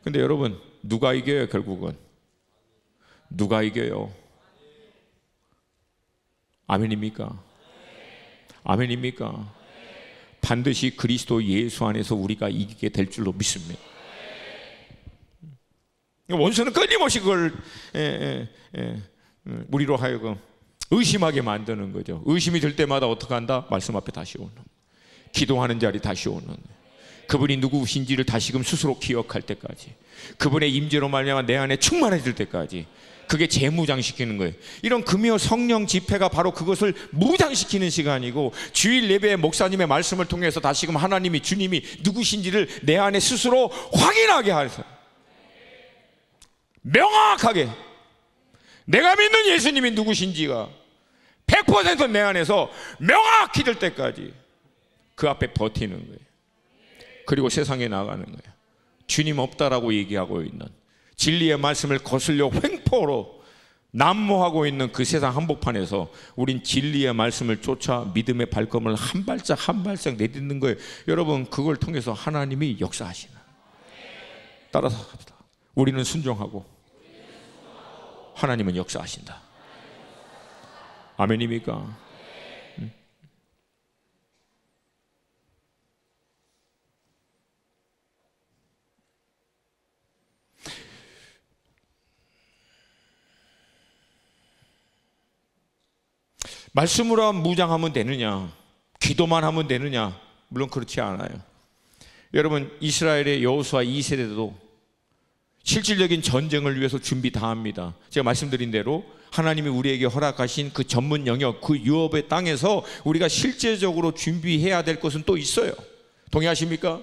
Speaker 2: 근데 여러분, 누가 이겨요? 결국은 누가 이겨요? 아멘입니까? 아멘입니까? 반드시 그리스도 예수 안에서 우리가 이기게 될 줄로 믿습니다. 원수는 끊임없이 그걸 우리로 하여금 의심하게 만드는 거죠. 의심이 들 때마다 어떻게 한다? 말씀 앞에 다시 오는, 기도하는 자리 다시 오는, 그분이 누구신지를 다시금 스스로 기억할 때까지, 그분의 임재로 말미암아 내 안에 충만해질 때까지, 그게 재무장시키는 거예요. 이런 금요 성령 집회가 바로 그것을 무장시키는 시간이고, 주일 예배의 목사님의 말씀을 통해서 다시금 하나님이, 주님이 누구신지를 내 안에 스스로 확인하게 하셔서 명확하게 내가 믿는 예수님이 누구신지가 100% 내 안에서 명확히 될 때까지 그 앞에 버티는 거예요. 그리고 세상에 나가는 거예요. 주님 없다라고 얘기하고 있는, 진리의 말씀을 거슬려 횡포로 난무하고 있는 그 세상 한복판에서 우린 진리의 말씀을 쫓아 믿음의 발걸음을 한 발짝 한 발짝 내딛는 거예요. 여러분, 그걸 통해서 하나님이 역사하시는, 따라서 합시다. 우리는 순종하고 하나님은 역사하신다. 아멘입니까? 말씀으로 무장하면 되느냐? 기도만 하면 되느냐? 물론 그렇지 않아요. 여러분, 이스라엘의 여호수아 2세대도 실질적인 전쟁을 위해서 준비 다 합니다. 제가 말씀드린 대로 하나님이 우리에게 허락하신 그 전문 영역, 그 유업의 땅에서 우리가 실제적으로 준비해야 될 것은 또 있어요. 동의하십니까?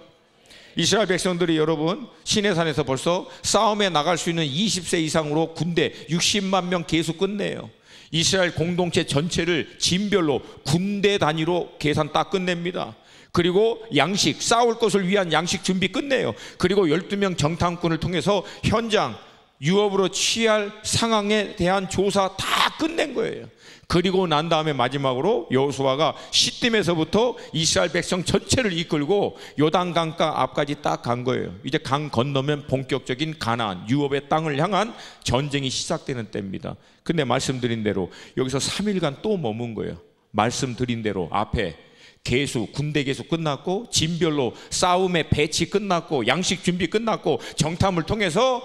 Speaker 2: 이스라엘 백성들이 여러분 시내산에서 벌써 싸움에 나갈 수 있는 20세 이상으로 군대 60만 명 계속 끝내요. 이스라엘 공동체 전체를 진별로 군대 단위로 계산 딱 끝냅니다. 그리고 양식, 싸울 것을 위한 양식 준비 끝내요. 그리고 12명 정탐꾼을 통해서 현장 유업으로 취할 상황에 대한 조사 다 끝낸 거예요. 그리고 난 다음에 마지막으로 여호수아가 시딤에서부터 이스라엘 백성 전체를 이끌고 요단강가 앞까지 딱 간 거예요. 이제 강 건너면 본격적인 가나안 유업의 땅을 향한 전쟁이 시작되는 때입니다. 근데 말씀드린 대로 여기서 3일간 또 머문 거예요. 말씀드린 대로 앞에 계수, 군대 계수 끝났고, 진별로 싸움의 배치 끝났고, 양식 준비 끝났고, 정탐을 통해서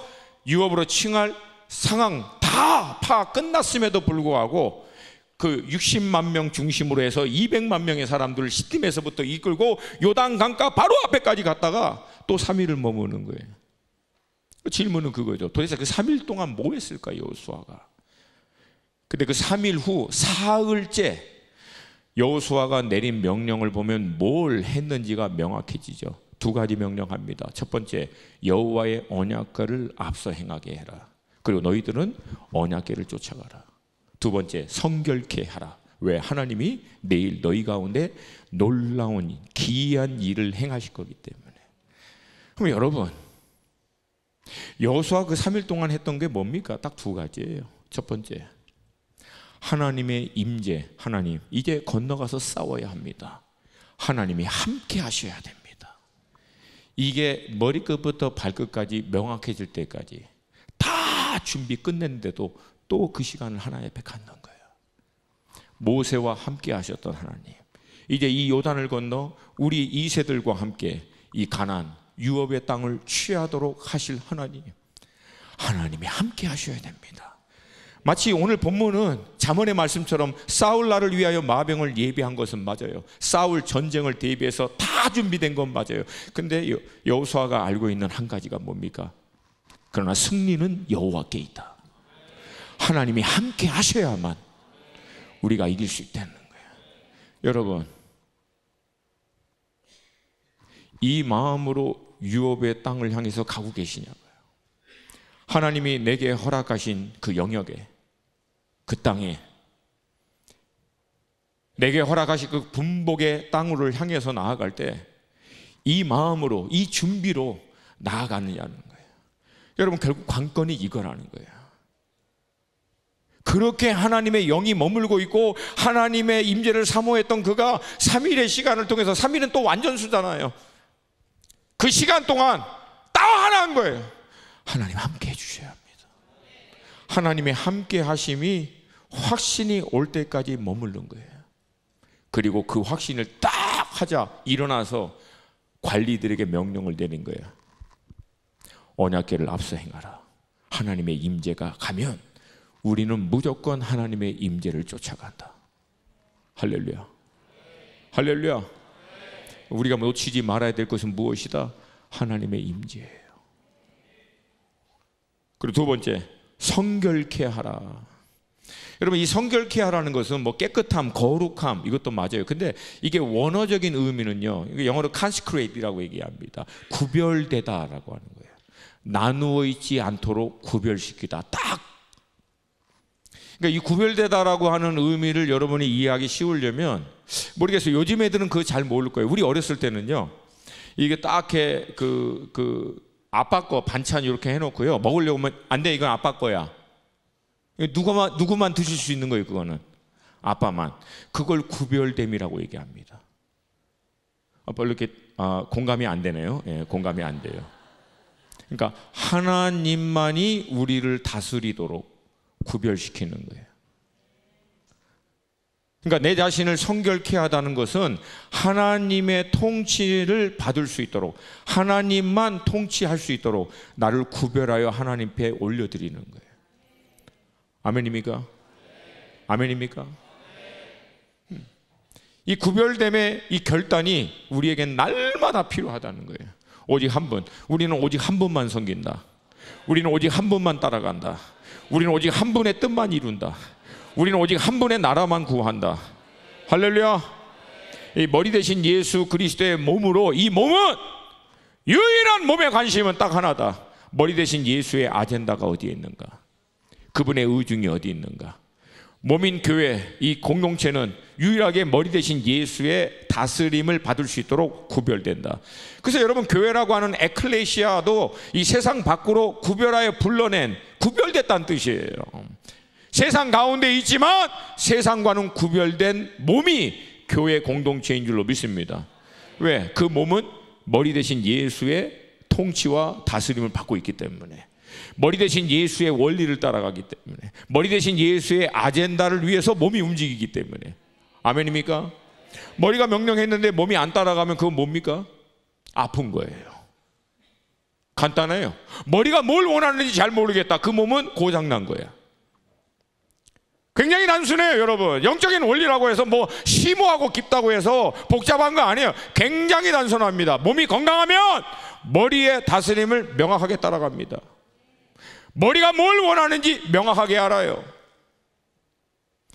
Speaker 2: 유업으로 칭할 상황 다 파악 끝났음에도 불구하고 그 60만 명 중심으로 해서 200만 명의 사람들을 시딤에서부터 이끌고 요단강가 바로 앞에까지 갔다가 또 3일을 머무는 거예요. 질문은 그거죠. 도대체 그 3일 동안 뭐 했을까, 여호수아가? 근데 그 3일 후 사흘째 여호수아가 내린 명령을 보면 뭘 했는지가 명확해지죠. 두 가지 명령합니다. 첫 번째, 여호와의 언약궤를 앞서 행하게 해라. 그리고 너희들은 언약궤를 쫓아가라. 두 번째, 성결케 하라. 왜? 하나님이 내일 너희 가운데 놀라운 기이한 일을 행하실 거기 때문에. 그럼 여러분, 여호수아 그 3일 동안 했던 게 뭡니까? 딱 두 가지예요. 첫 번째, 하나님의 임재. 하나님, 이제 건너가서 싸워야 합니다. 하나님이 함께 하셔야 됩니다. 이게 머리끝부터 발끝까지 명확해질 때까지 다 준비 끝냈는데도 또 그 시간을 하나님 앞에 갖는 거예요. 모세와 함께 하셨던 하나님, 이제 이 요단을 건너 우리 2세들과 함께 이 가나안 유업의 땅을 취하도록 하실 하나님, 하나님이 함께 하셔야 됩니다. 마치 오늘 본문은 잠언의 말씀처럼 사울 날을 위하여 마병을 예비한 것은 맞아요. 사울 전쟁을 대비해서 다 준비된 건 맞아요. 근데 여호수아가 알고 있는 한 가지가 뭡니까? 그러나 승리는 여호와께 있다. 하나님이 함께 하셔야만 우리가 이길 수 있다는 거예요. 여러분, 이 마음으로 유업의 땅을 향해서 가고 계시냐고요. 하나님이 내게 허락하신 그 영역에, 그 땅에, 내게 허락하신 그 분복의 땅으로 향해서 나아갈 때 이 마음으로, 이 준비로 나아가느냐는 거예요. 여러분, 결국 관건이 이거라는 거예요. 그렇게 하나님의 영이 머물고 있고 하나님의 임재를 사모했던 그가 3일의 시간을 통해서, 3일은 또 완전수잖아요. 그 시간 동안 딱 하나 한 거예요. 하나님 함께 해주셔야 합니다. 하나님의 함께 하심이 확신이 올 때까지 머무른 거예요. 그리고 그 확신을 딱 하자 일어나서 관리들에게 명령을 내린 거예요. 언약궤를 앞서 행하라. 하나님의 임재가 가면 우리는 무조건 하나님의 임재를 쫓아간다. 할렐루야. 할렐루야. 우리가 놓치지 말아야 될 것은 무엇이다? 하나님의 임재예요. 그리고 두 번째, 성결케 하라. 여러분, 이 성결케 하라는 것은 뭐 깨끗함, 거룩함, 이것도 맞아요. 근데 이게 원어적인 의미는요, 영어로 consecrate이라고 얘기합니다. 구별되다라고 하는 거예요. 나누어 있지 않도록 구별시키다. 딱. 그러니까 이 구별되다라고 하는 의미를 여러분이 이해하기 쉬우려면, 모르겠어요. 요즘 애들은 그거 잘 모를 거예요. 우리 어렸을 때는요, 이게 딱 이렇게 아빠 거 반찬 이렇게 해놓고요, 먹으려고 하면 안 돼, 이건 아빠 거야. 누구만 드실 수 있는 거예요. 그거는 아빠만. 그걸 구별됨이라고 얘기합니다. 별로 이렇게 공감이 안 되네요. 예, 공감이 안 돼요. 그러니까 하나님만이 우리를 다스리도록 구별시키는 거예요. 그러니까 내 자신을 성결케 하다는 것은 하나님의 통치를 받을 수 있도록, 하나님만 통치할 수 있도록 나를 구별하여 하나님 앞에 올려드리는 거예요. 아멘입니까? 아멘입니까? 이 구별됨의 이 결단이 우리에겐 날마다 필요하다는 거예요. 오직 한 분, 우리는 오직 한 분만 섬긴다. 우리는 오직 한 분만 따라간다. 우리는 오직 한 분의 뜻만 이룬다. 우리는 오직 한 분의 나라만 구한다. 할렐루야. 이 머리 대신 예수 그리스도의 몸으로, 이 몸은 유일한 몸의 관심은 딱 하나다. 머리 대신 예수의 아젠다가 어디에 있는가? 그분의 의중이 어디 있는가? 몸인 교회, 이 공동체는 유일하게 머리 대신 예수의 다스림을 받을 수 있도록 구별된다. 그래서 여러분, 교회라고 하는 에클레시아도 이 세상 밖으로 구별하여 불러낸, 구별됐다는 뜻이에요. 세상 가운데 있지만 세상과는 구별된 몸이 교회 공동체인 줄로 믿습니다. 왜? 그 몸은 머리 대신 예수의 통치와 다스림을 받고 있기 때문에, 머리 대신 예수의 원리를 따라가기 때문에, 머리 대신 예수의 아젠다를 위해서 몸이 움직이기 때문에. 아멘입니까? 머리가 명령했는데 몸이 안 따라가면 그건 뭡니까? 아픈 거예요. 간단해요. 머리가 뭘 원하는지 잘 모르겠다. 그 몸은 고장난 거야. 굉장히 단순해요, 여러분. 영적인 원리라고 해서 뭐 심오하고 깊다고 해서 복잡한 거 아니에요. 굉장히 단순합니다. 몸이 건강하면 머리의 다스림을 명확하게 따라갑니다. 머리가 뭘 원하는지 명확하게 알아요.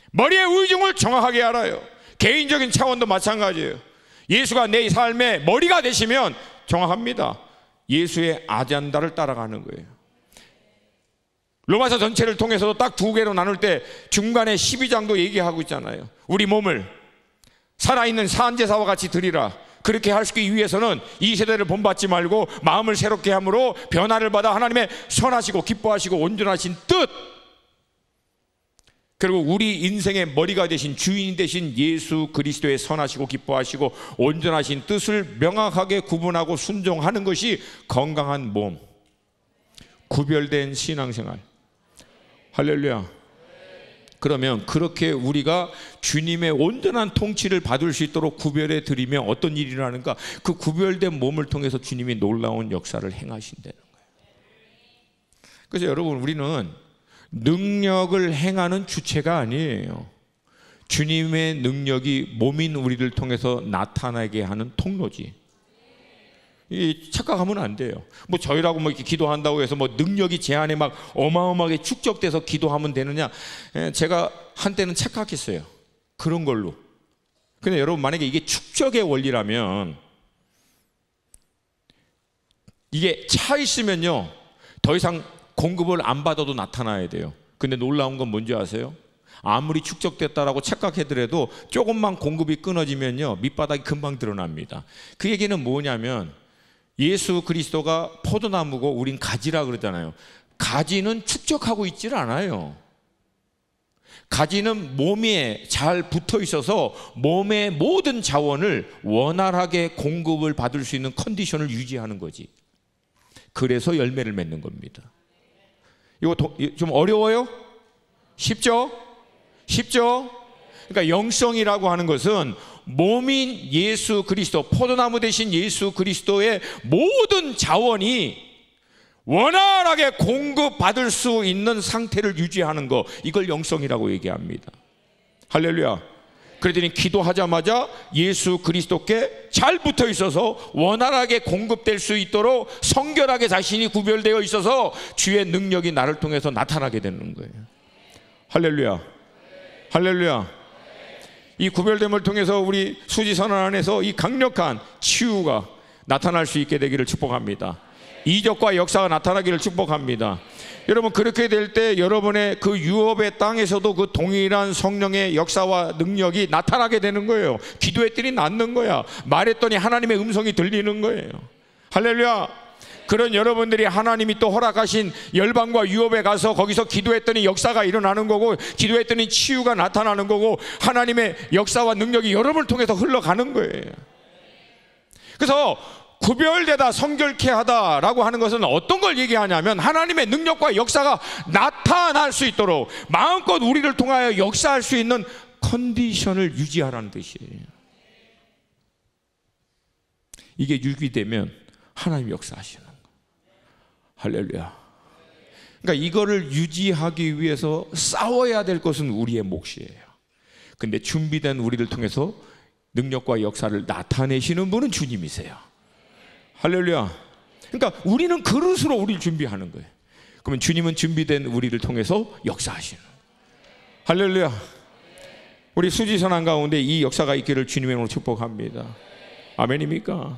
Speaker 2: 머리의 의중을 정확하게 알아요. 개인적인 차원도 마찬가지예요. 예수가 내 삶의 머리가 되시면 정확합니다. 예수의 아젠다를 따라가는 거예요. 로마서 전체를 통해서도 딱 두 개로 나눌 때 중간에 12장도 얘기하고 있잖아요. 우리 몸을 살아있는 산제사와 같이 드리라. 그렇게 하시기 위해서는 이 세대를 본받지 말고 마음을 새롭게 함으로 변화를 받아 하나님의 선하시고 기뻐하시고 온전하신 뜻, 그리고 우리 인생의 머리가 되신 주인이 되신 예수 그리스도의 선하시고 기뻐하시고 온전하신 뜻을 명확하게 구분하고 순종하는 것이 건강한 몸, 구별된 신앙생활. 할렐루야. 그러면 그렇게 우리가 주님의 온전한 통치를 받을 수 있도록 구별해 드리면 어떤 일이 일어나는가? 그 구별된 몸을 통해서 주님이 놀라운 역사를 행하신다는 거예요. 그래서 여러분, 우리는 능력을 행하는 주체가 아니에요. 주님의 능력이 몸인 우리를 통해서 나타나게 하는 통로지. 착각하면 안 돼요. 뭐 저희라고 뭐 이렇게 기도한다고 해서 뭐 능력이 제 안에 막 어마어마하게 축적돼서 기도하면 되느냐? 제가 한때는 착각했어요. 그런 걸로. 근데 여러분, 만약에 이게 축적의 원리라면, 이게 차 있으면요 더 이상 공급을 안 받아도 나타나야 돼요. 근데 놀라운 건 뭔지 아세요? 아무리 축적됐다라고 착각하더라도 조금만 공급이 끊어지면요 밑바닥이 금방 드러납니다. 그 얘기는 뭐냐면, 예수 그리스도가 포도나무고 우린 가지라 그러잖아요. 가지는 축적하고 있질 않아요. 가지는 몸에 잘 붙어 있어서 몸의 모든 자원을 원활하게 공급을 받을 수 있는 컨디션을 유지하는 거지. 그래서 열매를 맺는 겁니다. 이거 좀 어려워요? 쉽죠? 쉽죠? 그러니까 영성이라고 하는 것은 몸인 예수 그리스도, 포도나무 대신 예수 그리스도의 모든 자원이 원활하게 공급받을 수 있는 상태를 유지하는 거, 이걸 영성이라고 얘기합니다. 할렐루야. 그러더니 기도하자마자 예수 그리스도께 잘 붙어 있어서 원활하게 공급될 수 있도록 성결하게 자신이 구별되어 있어서 주의 능력이 나를 통해서 나타나게 되는 거예요. 할렐루야. 할렐루야. 이 구별됨을 통해서 우리 수지선언 안에서 이 강력한 치유가 나타날 수 있게 되기를 축복합니다. 이적과 역사가 나타나기를 축복합니다. 여러분, 그렇게 될 때 여러분의 그 유업의 땅에서도 그 동일한 성령의 역사와 능력이 나타나게 되는 거예요. 기도했더니 낫는 거야. 말했더니 하나님의 음성이 들리는 거예요. 할렐루야. 그런 여러분들이 하나님이 또 허락하신 열방과 유업에 가서 거기서 기도했더니 역사가 일어나는 거고, 기도했더니 치유가 나타나는 거고, 하나님의 역사와 능력이 여러분을 통해서 흘러가는 거예요. 그래서 구별되다, 성결케 하다라고 하는 것은 어떤 걸 얘기하냐면, 하나님의 능력과 역사가 나타날 수 있도록 마음껏 우리를 통하여 역사할 수 있는 컨디션을 유지하라는 뜻이에요. 이게 유지되면 하나님이 역사하시는 거예요. 할렐루야. 그러니까 이거를 유지하기 위해서 싸워야 될 것은 우리의 몫이에요. 근데 준비된 우리를 통해서 능력과 역사를 나타내시는 분은 주님이세요. 할렐루야. 그러니까 우리는 그릇으로 우리를 준비하는 거예요. 그러면 주님은 준비된 우리를 통해서 역사하시는 거예요. 할렐루야. 우리 수지선언 가운데 이 역사가 있기를 주님의 이름으로 축복합니다. 아멘입니까?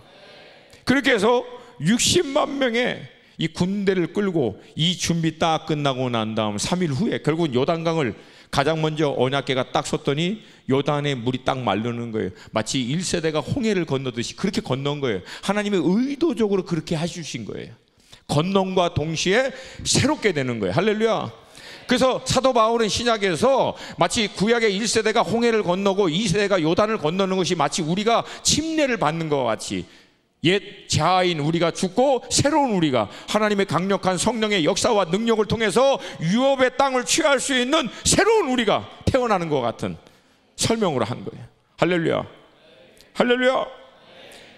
Speaker 2: 그렇게 해서 60만 명의 이 군대를 끌고 이 준비 딱 끝나고 난 다음 3일 후에 결국은 요단강을 가장 먼저 언약궤가 딱 섰더니 요단의 물이 딱 마르는 거예요. 마치 1세대가 홍해를 건너듯이 그렇게 건넌 거예요. 하나님이 의도적으로 그렇게 해주신 거예요. 건넌과 동시에 새롭게 되는 거예요. 할렐루야. 그래서 사도 바울은 신약에서 마치 구약의 1세대가 홍해를 건너고 2세대가 요단을 건너는 것이 마치 우리가 침례를 받는 것과 같이 옛 자아인 우리가 죽고 새로운 우리가 하나님의 강력한 성령의 역사와 능력을 통해서 유업의 땅을 취할 수 있는 새로운 우리가 태어나는 것 같은 설명으로 한 거예요. 할렐루야. 할렐루야.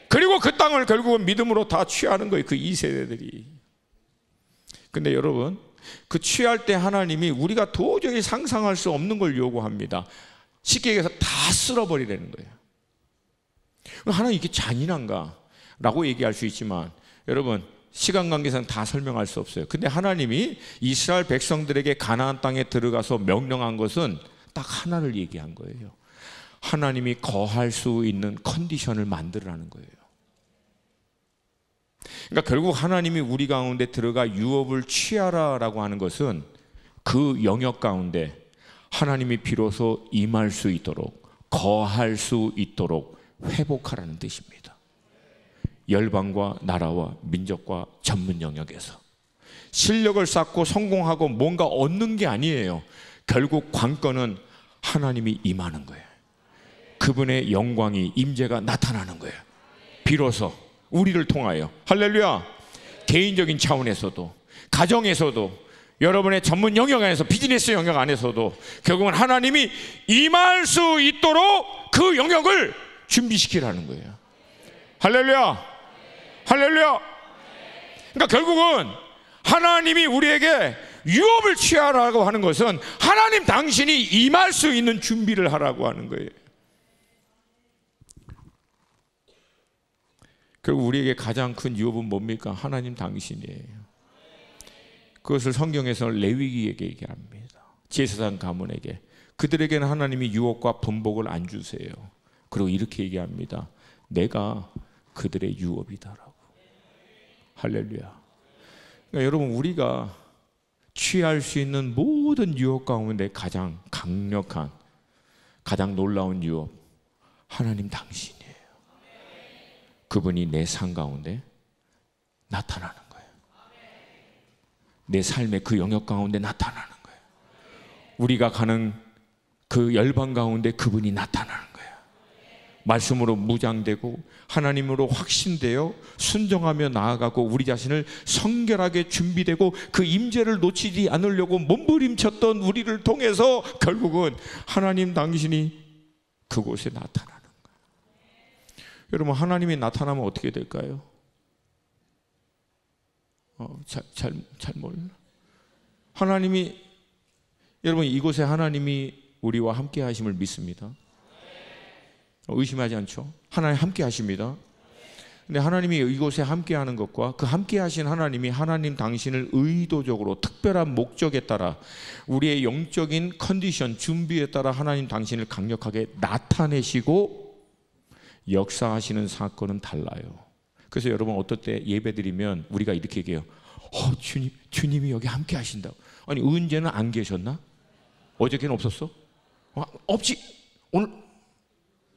Speaker 2: 그리고 그 땅을 결국은 믿음으로 다 취하는 거예요. 그 2세대들이. 근데 여러분, 그 취할 때 하나님이 우리가 도저히 상상할 수 없는 걸 요구합니다. 쉽게 얘기해서 다 쓸어버리라는 거예요. 하나님 이게 잔인한가? 라고 얘기할 수 있지만 여러분, 시간 관계상 다 설명할 수 없어요. 근데 하나님이 이스라엘 백성들에게 가나안 땅에 들어가서 명령한 것은 딱 하나를 얘기한 거예요. 하나님이 거할 수 있는 컨디션을 만들라는 거예요. 그러니까 결국 하나님이 우리 가운데 들어가 유업을 취하라라고 하는 것은 그 영역 가운데 하나님이 비로소 임할 수 있도록, 거할 수 있도록 회복하라는 뜻입니다. 열방과 나라와 민족과 전문 영역에서 실력을 쌓고 성공하고 뭔가 얻는 게 아니에요. 결국 관건은 하나님이 임하는 거예요. 그분의 영광이, 임재가 나타나는 거예요. 비로소 우리를 통하여. 할렐루야. 개인적인 차원에서도, 가정에서도, 여러분의 전문 영역 안에서, 비즈니스 영역 안에서도 결국은 하나님이 임할 수 있도록 그 영역을 준비시키라는 거예요. 할렐루야. 할렐루야. 그러니까 결국은 하나님이 우리에게 유업을 취하라고 하는 것은 하나님 당신이 임할 수 있는 준비를 하라고 하는 거예요. 결국 우리에게 가장 큰 유업은 뭡니까? 하나님 당신이에요. 그것을 성경에서 레위기에게 얘기합니다. 제사장 가문에게. 그들에게는 하나님이 유업과 분복을 안 주세요. 그리고 이렇게 얘기합니다. 내가 그들의 유업이다라고. 할렐루야. 그러니까 여러분, 우리가 취할 수 있는 모든 유업 가운데 가장 강력한, 가장 놀라운 유업, 하나님 당신이에요. 그분이 내 삶 가운데 나타나는 거예요. 내 삶의 그 영역 가운데 나타나는 거예요. 우리가 가는 그 열방 가운데 그분이 나타나는 거예요. 말씀으로 무장되고 하나님으로 확신되어 순종하며 나아가고 우리 자신을 성결하게 준비되고 그 임재를 놓치지 않으려고 몸부림쳤던 우리를 통해서 결국은 하나님 당신이 그곳에 나타나는 거예요. 여러분, 하나님이 나타나면 어떻게 될까요? 잘 몰라. 하나님이, 여러분, 이곳에 하나님이 우리와 함께 하심을 믿습니다. 의심하지 않죠? 하나님 함께 하십니다. 근데 하나님이 이곳에 함께 하는 것과 그 함께 하신 하나님이 하나님 당신을 의도적으로 특별한 목적에 따라 우리의 영적인 컨디션, 준비에 따라 하나님 당신을 강력하게 나타내시고 역사하시는 사건은 달라요. 그래서 여러분, 어떨 때 예배드리면 우리가 이렇게 얘기해요. 주님이 여기 함께 하신다고. 아니, 은재는 안 계셨나? 어저께는 없었어? 없지. 오늘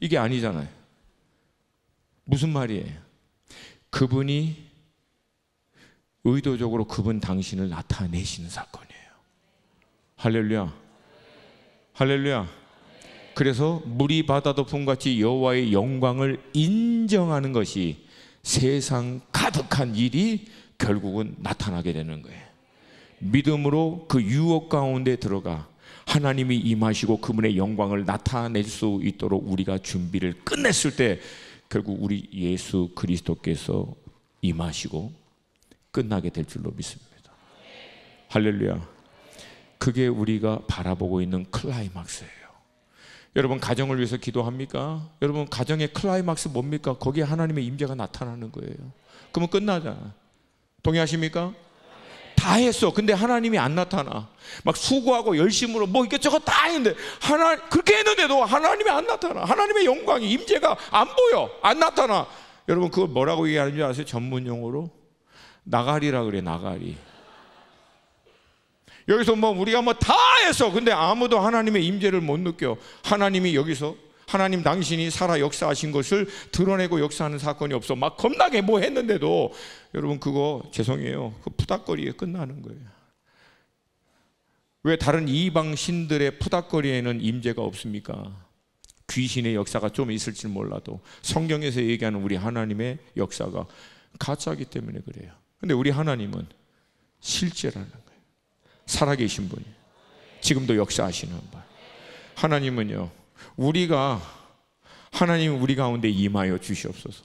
Speaker 2: 이게 아니잖아요. 무슨 말이에요? 그분이 의도적으로 그분 당신을 나타내시는 사건이에요. 할렐루야. 할렐루야. 그래서 물이 바다 덮음같이 여호와의 영광을 인정하는 것이 세상 가득한 일이 결국은 나타나게 되는 거예요. 믿음으로 그 유업 가운데 들어가 하나님이 임하시고 그분의 영광을 나타낼 수 있도록 우리가 준비를 끝냈을 때 결국 우리 예수 그리스도께서 임하시고 끝나게 될 줄로 믿습니다. 할렐루야. 그게 우리가 바라보고 있는 클라이막스예요. 여러분, 가정을 위해서 기도합니까? 여러분, 가정의 클라이막스 뭡니까? 거기에 하나님의 임재가 나타나는 거예요. 그러면 끝나잖아. 동의하십니까? 다 했어. 근데 하나님이 안 나타나. 막 수고하고 열심으로 뭐 이것저것 다 했는데 그렇게 했는데도 하나님이 안 나타나. 하나님의 영광이, 임재가 안 보여. 안 나타나. 여러분, 그걸 뭐라고 얘기하는지 아세요? 전문 용어로 나가리라 그래. 나가리. 여기서 뭐 우리가 뭐 다 했어. 근데 아무도 하나님의 임재를 못 느껴. 하나님이 여기서 하나님 당신이 살아 역사하신 것을 드러내고 역사하는 사건이 없어. 막 겁나게 뭐 했는데도 여러분, 그거 죄송해요. 그 푸닥거리에 끝나는 거예요. 왜 다른 이방 신들의 푸닥거리에는 임재가 없습니까? 귀신의 역사가 좀 있을지 몰라도 성경에서 얘기하는 우리 하나님의 역사가 가짜이기 때문에 그래요. 근데 우리 하나님은 실제라는 거예요. 살아계신 분이에요. 지금도 역사하시는 분. 하나님은요, 하나님 우리 가운데 임하여 주시옵소서.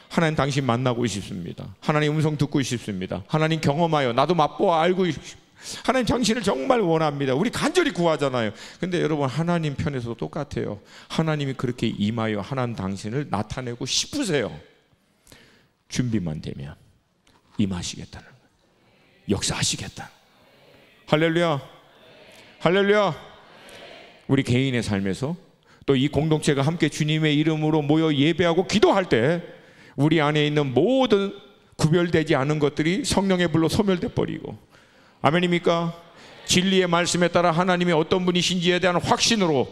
Speaker 2: 하나님 당신 만나고 싶습니다. 하나님 음성 듣고 싶습니다. 하나님 경험하여 나도 맛보아 알고 싶습니다. 하나님 당신을 정말 원합니다. 우리 간절히 구하잖아요. 근데 여러분, 하나님 편에서도 똑같아요. 하나님이 그렇게 임하여 하나님 당신을 나타내고 싶으세요. 준비만 되면 임하시겠다는 거예요. 역사하시겠다. 할렐루야. 할렐루야. 우리 개인의 삶에서 또 이 공동체가 함께 주님의 이름으로 모여 예배하고 기도할 때 우리 안에 있는 모든 구별되지 않은 것들이 성령의 불로 소멸돼 버리고, 아멘입니까? 진리의 말씀에 따라 하나님이 어떤 분이신지에 대한 확신으로,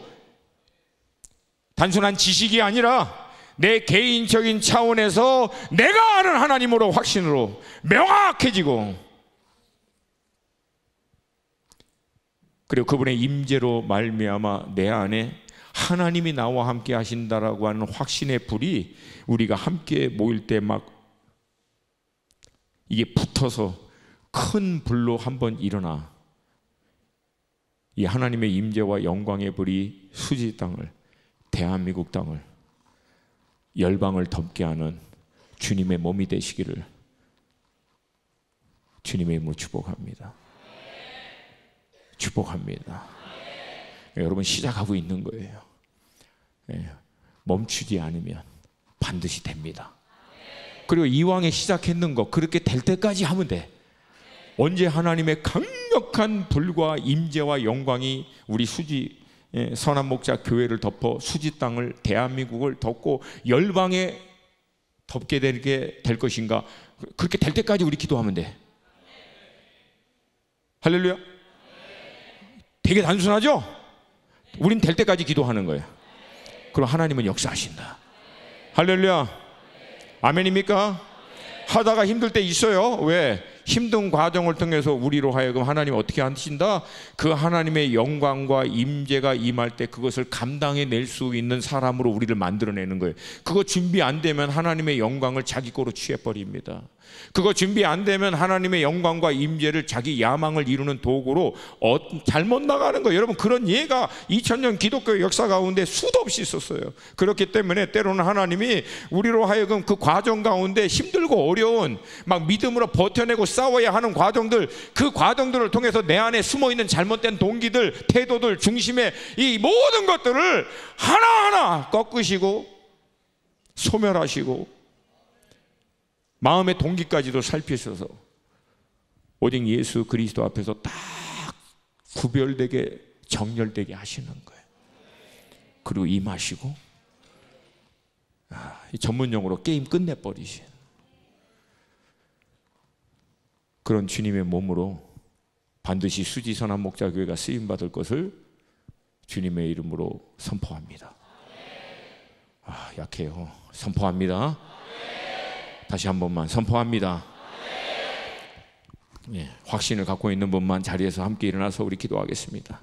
Speaker 2: 단순한 지식이 아니라 내 개인적인 차원에서 내가 아는 하나님으로 확신으로 명확해지고, 그리고 그분의 임재로 말미암아 내 안에 하나님이 나와 함께 하신다라고 하는 확신의 불이 우리가 함께 모일 때 막 이게 붙어서 큰 불로 한번 일어나 이 하나님의 임재와 영광의 불이 수지 땅을, 대한민국 땅을, 열방을 덮게 하는 주님의 몸이 되시기를 주님의 이름으로 축복합니다. 축복합니다. 여러분 시작하고 있는 거예요. 멈추지 않으면 반드시 됩니다. 그리고 이왕에 시작했는 거 그렇게 될 때까지 하면 돼. 언제 하나님의 강력한 불과 임재와 영광이 우리 수지 선한 목자 교회를 덮어 수지 땅을, 대한민국을 덮고 열방에 덮게 되게 될 것인가, 그렇게 될 때까지 우리 기도하면 돼. 할렐루야. 되게 단순하죠? 우린 될 때까지 기도하는 거예요. 그럼 하나님은 역사하신다. 할렐루야. 아멘입니까? 하다가 힘들 때 있어요. 왜? 힘든 과정을 통해서 우리로 하여금 하나님 어떻게 하신다? 그 하나님의 영광과 임재가 임할 때 그것을 감당해낼 수 있는 사람으로 우리를 만들어내는 거예요. 그거 준비 안 되면 하나님의 영광을 자기 거로 취해버립니다. 그거 준비 안 되면 하나님의 영광과 임재를 자기 야망을 이루는 도구로 잘못 나가는 거예요. 여러분, 그런 예가 2000년 기독교 역사 가운데 수도 없이 있었어요. 그렇기 때문에 때로는 하나님이 우리로 하여금 그 과정 가운데 힘들고 어려운 막 믿음으로 버텨내고 싸워야 하는 과정들, 그 과정들을 통해서 내 안에 숨어있는 잘못된 동기들, 태도들, 중심의 이 모든 것들을 하나하나 꺾으시고 소멸하시고 마음의 동기까지도 살피셔서 오직 예수 그리스도 앞에서 딱 구별되게 정렬되게 하시는 거예요. 그리고 임하시고 전문용어로 게임 끝내버리신 그런 주님의 몸으로 반드시 수지 선한 목자교회가 쓰임받을 것을 주님의 이름으로 선포합니다. 약해요. 선포합니다. 다시 한 번만 선포합니다. 확신을 갖고 있는 분만 자리에서 함께 일어나서 우리 기도하겠습니다.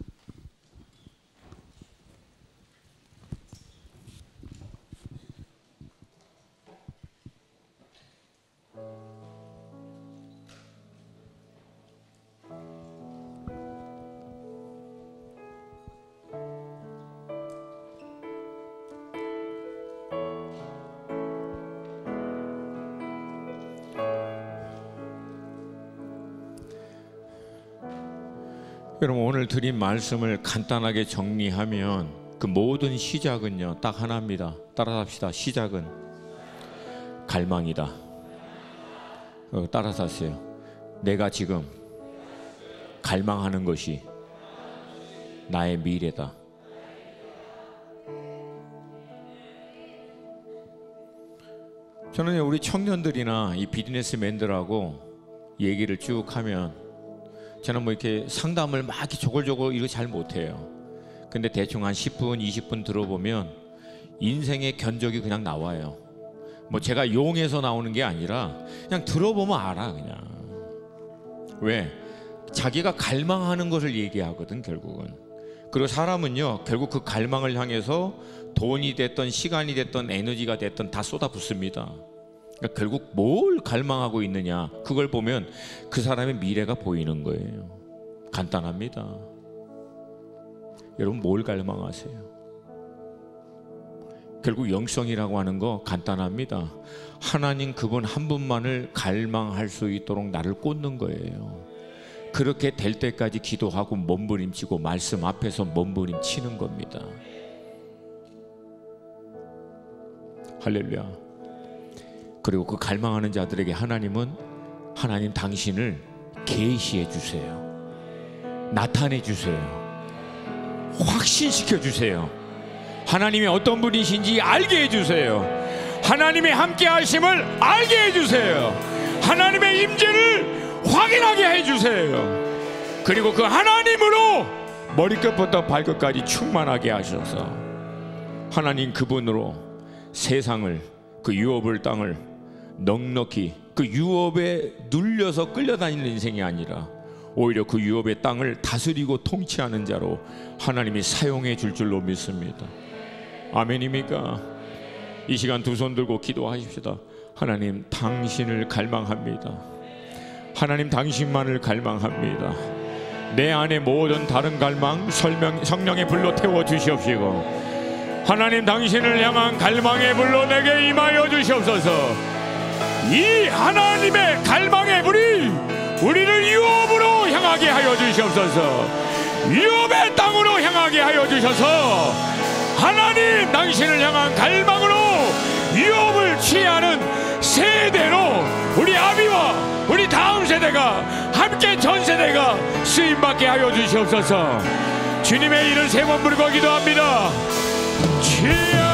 Speaker 2: 여러분, 오늘 드린 말씀을 간단하게 정리하면 그 모든 시작은요 딱 하나입니다. 따라합시다. 시작은 갈망이다. 따라서 하세요. 내가 지금 갈망하는 것이 나의 미래다. 저는 우리 청년들이나 이 비즈니스맨들하고 얘기를 쭉 하면 저는 뭐 이렇게 상담을 막 이렇게 조골조골 이거 잘 못해요. 근데 대충 한 10분, 20분 들어보면 인생의 견적이 그냥 나와요. 뭐 제가 용해서 나오는 게 아니라 그냥 들어보면 알아. 그냥 왜? 자기가 갈망하는 것을 얘기하거든 결국은. 그리고 사람은요 결국 그 갈망을 향해서 돈이 됐던 시간이 됐던 에너지가 됐던 다 쏟아붓습니다. 그러니까 결국 뭘 갈망하고 있느냐, 그걸 보면 그 사람의 미래가 보이는 거예요. 간단합니다. 여러분, 뭘 갈망하세요? 결국 영성이라고 하는 거 간단합니다. 하나님 그분 한 분만을 갈망할 수 있도록 나를 꽂는 거예요. 그렇게 될 때까지 기도하고 몸부림치고 말씀 앞에서 몸부림치는 겁니다. 할렐루야. 그리고 그 갈망하는 자들에게 하나님은 하나님 당신을 계시해 주세요. 나타내 주세요. 확신시켜 주세요. 하나님이 어떤 분이신지 알게 해 주세요. 하나님의 함께 하심을 알게 해 주세요. 하나님의 임재를 확인하게 해 주세요. 그리고 그 하나님으로 머리끝부터 발끝까지 충만하게 하셔서 하나님 그분으로 세상을, 그 유업을, 땅을 넉넉히 그 유업에 눌려서 끌려다니는 인생이 아니라 오히려 그 유업의 땅을 다스리고 통치하는 자로 하나님이 사용해 줄 줄로 믿습니다. 아멘입니까? 이 시간 두 손 들고 기도하십시다. 하나님, 당신을 갈망합니다. 하나님, 당신만을 갈망합니다. 내 안에 모든 다른 갈망 성령의 불로 태워 주시옵시고, 하나님, 당신을 향한 갈망의 불로 내게 임하여 주시옵소서. 이 하나님의 갈망의 불이 우리를 유업으로 향하게 하여 주시옵소서. 유업의 땅으로 향하게 하여 주셔서 하나님, 당신을 향한 갈망으로 유업을 취하는 세대로 우리 아비와 우리 다음 세대가 함께 전 세대가 쓰임받게 하여 주시옵소서. 주님의 이름 세 번 부르고 기도합니다. 주여,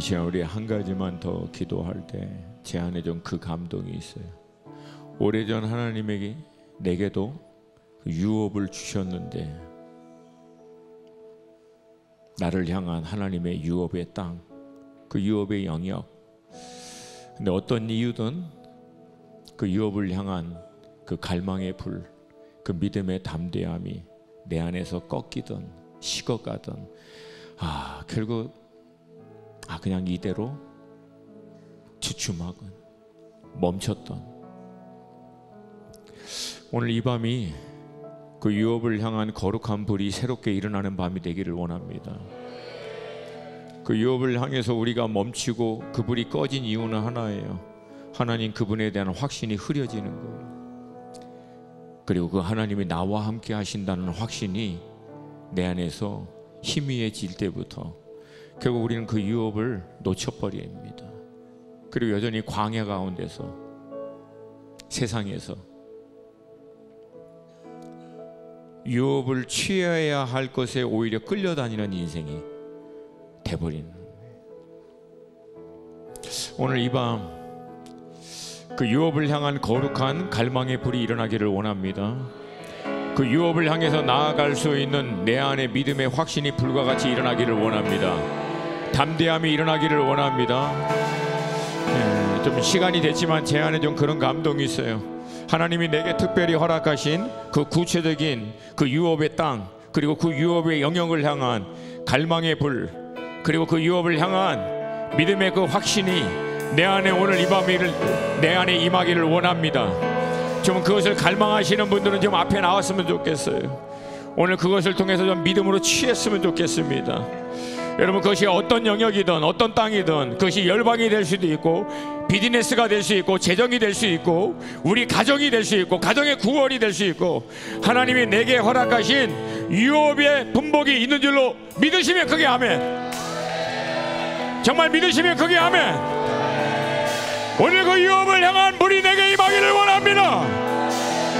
Speaker 2: 시간 우리 한 가지만 더 기도할 때 제 안에 좀 그 감동이 있어요. 오래전 하나님에게 내게도 유업을 주셨는데, 나를 향한 하나님의 유업의 땅, 그 유업의 영역. 근데 어떤 이유든 그 유업을 향한 그 갈망의 불, 그 믿음의 담대함이 내 안에서 꺾이든 식어가든 결국 그냥 이대로 주춤하건 멈췄던, 오늘 이 밤이 그 유업을 향한 거룩한 불이 새롭게 일어나는 밤이 되기를 원합니다. 그 유업을 향해서 우리가 멈추고 그 불이 꺼진 이유는 하나예요. 하나님 그분에 대한 확신이 흐려지는 거예요. 그리고 그 하나님이 나와 함께 하신다는 확신이 내 안에서 희미해질 때부터 결국 우리는 그 유업을 놓쳐버립니다. 그리고 여전히 광야 가운데서, 세상에서 유업을 취해야 할 것에 오히려 끌려다니는 인생이 돼버리는 거예요. 오늘 이 밤 그 유업을 향한 거룩한 갈망의 불이 일어나기를 원합니다. 그 유업을 향해서 나아갈 수 있는 내 안의 믿음의 확신이 불과 같이 일어나기를 원합니다. 담대함이 일어나기를 원합니다. 좀 시간이 됐지만 제 안에 좀 그런 감동이 있어요. 하나님이 내게 특별히 허락하신 그 구체적인 그 유업의 땅, 그리고 그 유업의 영역을 향한 갈망의 불, 그리고 그 유업을 향한 믿음의 그 확신이 내 안에 오늘 이 밤에 내 안에 임하기를 원합니다. 좀 그것을 갈망하시는 분들은 좀 앞에 나왔으면 좋겠어요. 오늘 그것을 통해서 좀 믿음으로 취했으면 좋겠습니다. 여러분, 그것이 어떤 영역이든 어떤 땅이든, 그것이 열방이 될 수도 있고 비즈니스가 될 수 있고 재정이 될 수 있고 우리 가정이 될 수 있고 가정의 구원이 될 수 있고, 하나님이 내게 허락하신 유업의 분복이 있는 줄로 믿으시면 크게 아멘. 정말 믿으시면 크게 아멘. 오늘 그 유업을 향한 불이 내게 임하기를 원합니다.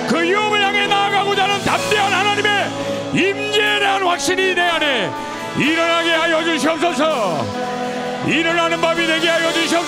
Speaker 2: 그 유업을 향해 나아가고자 하는 담대한 하나님의 임재에 대한 확신이 내 안에 일어나게 하여 주시옵소서. 일어나는 밤이 되게 하여 주시옵소서.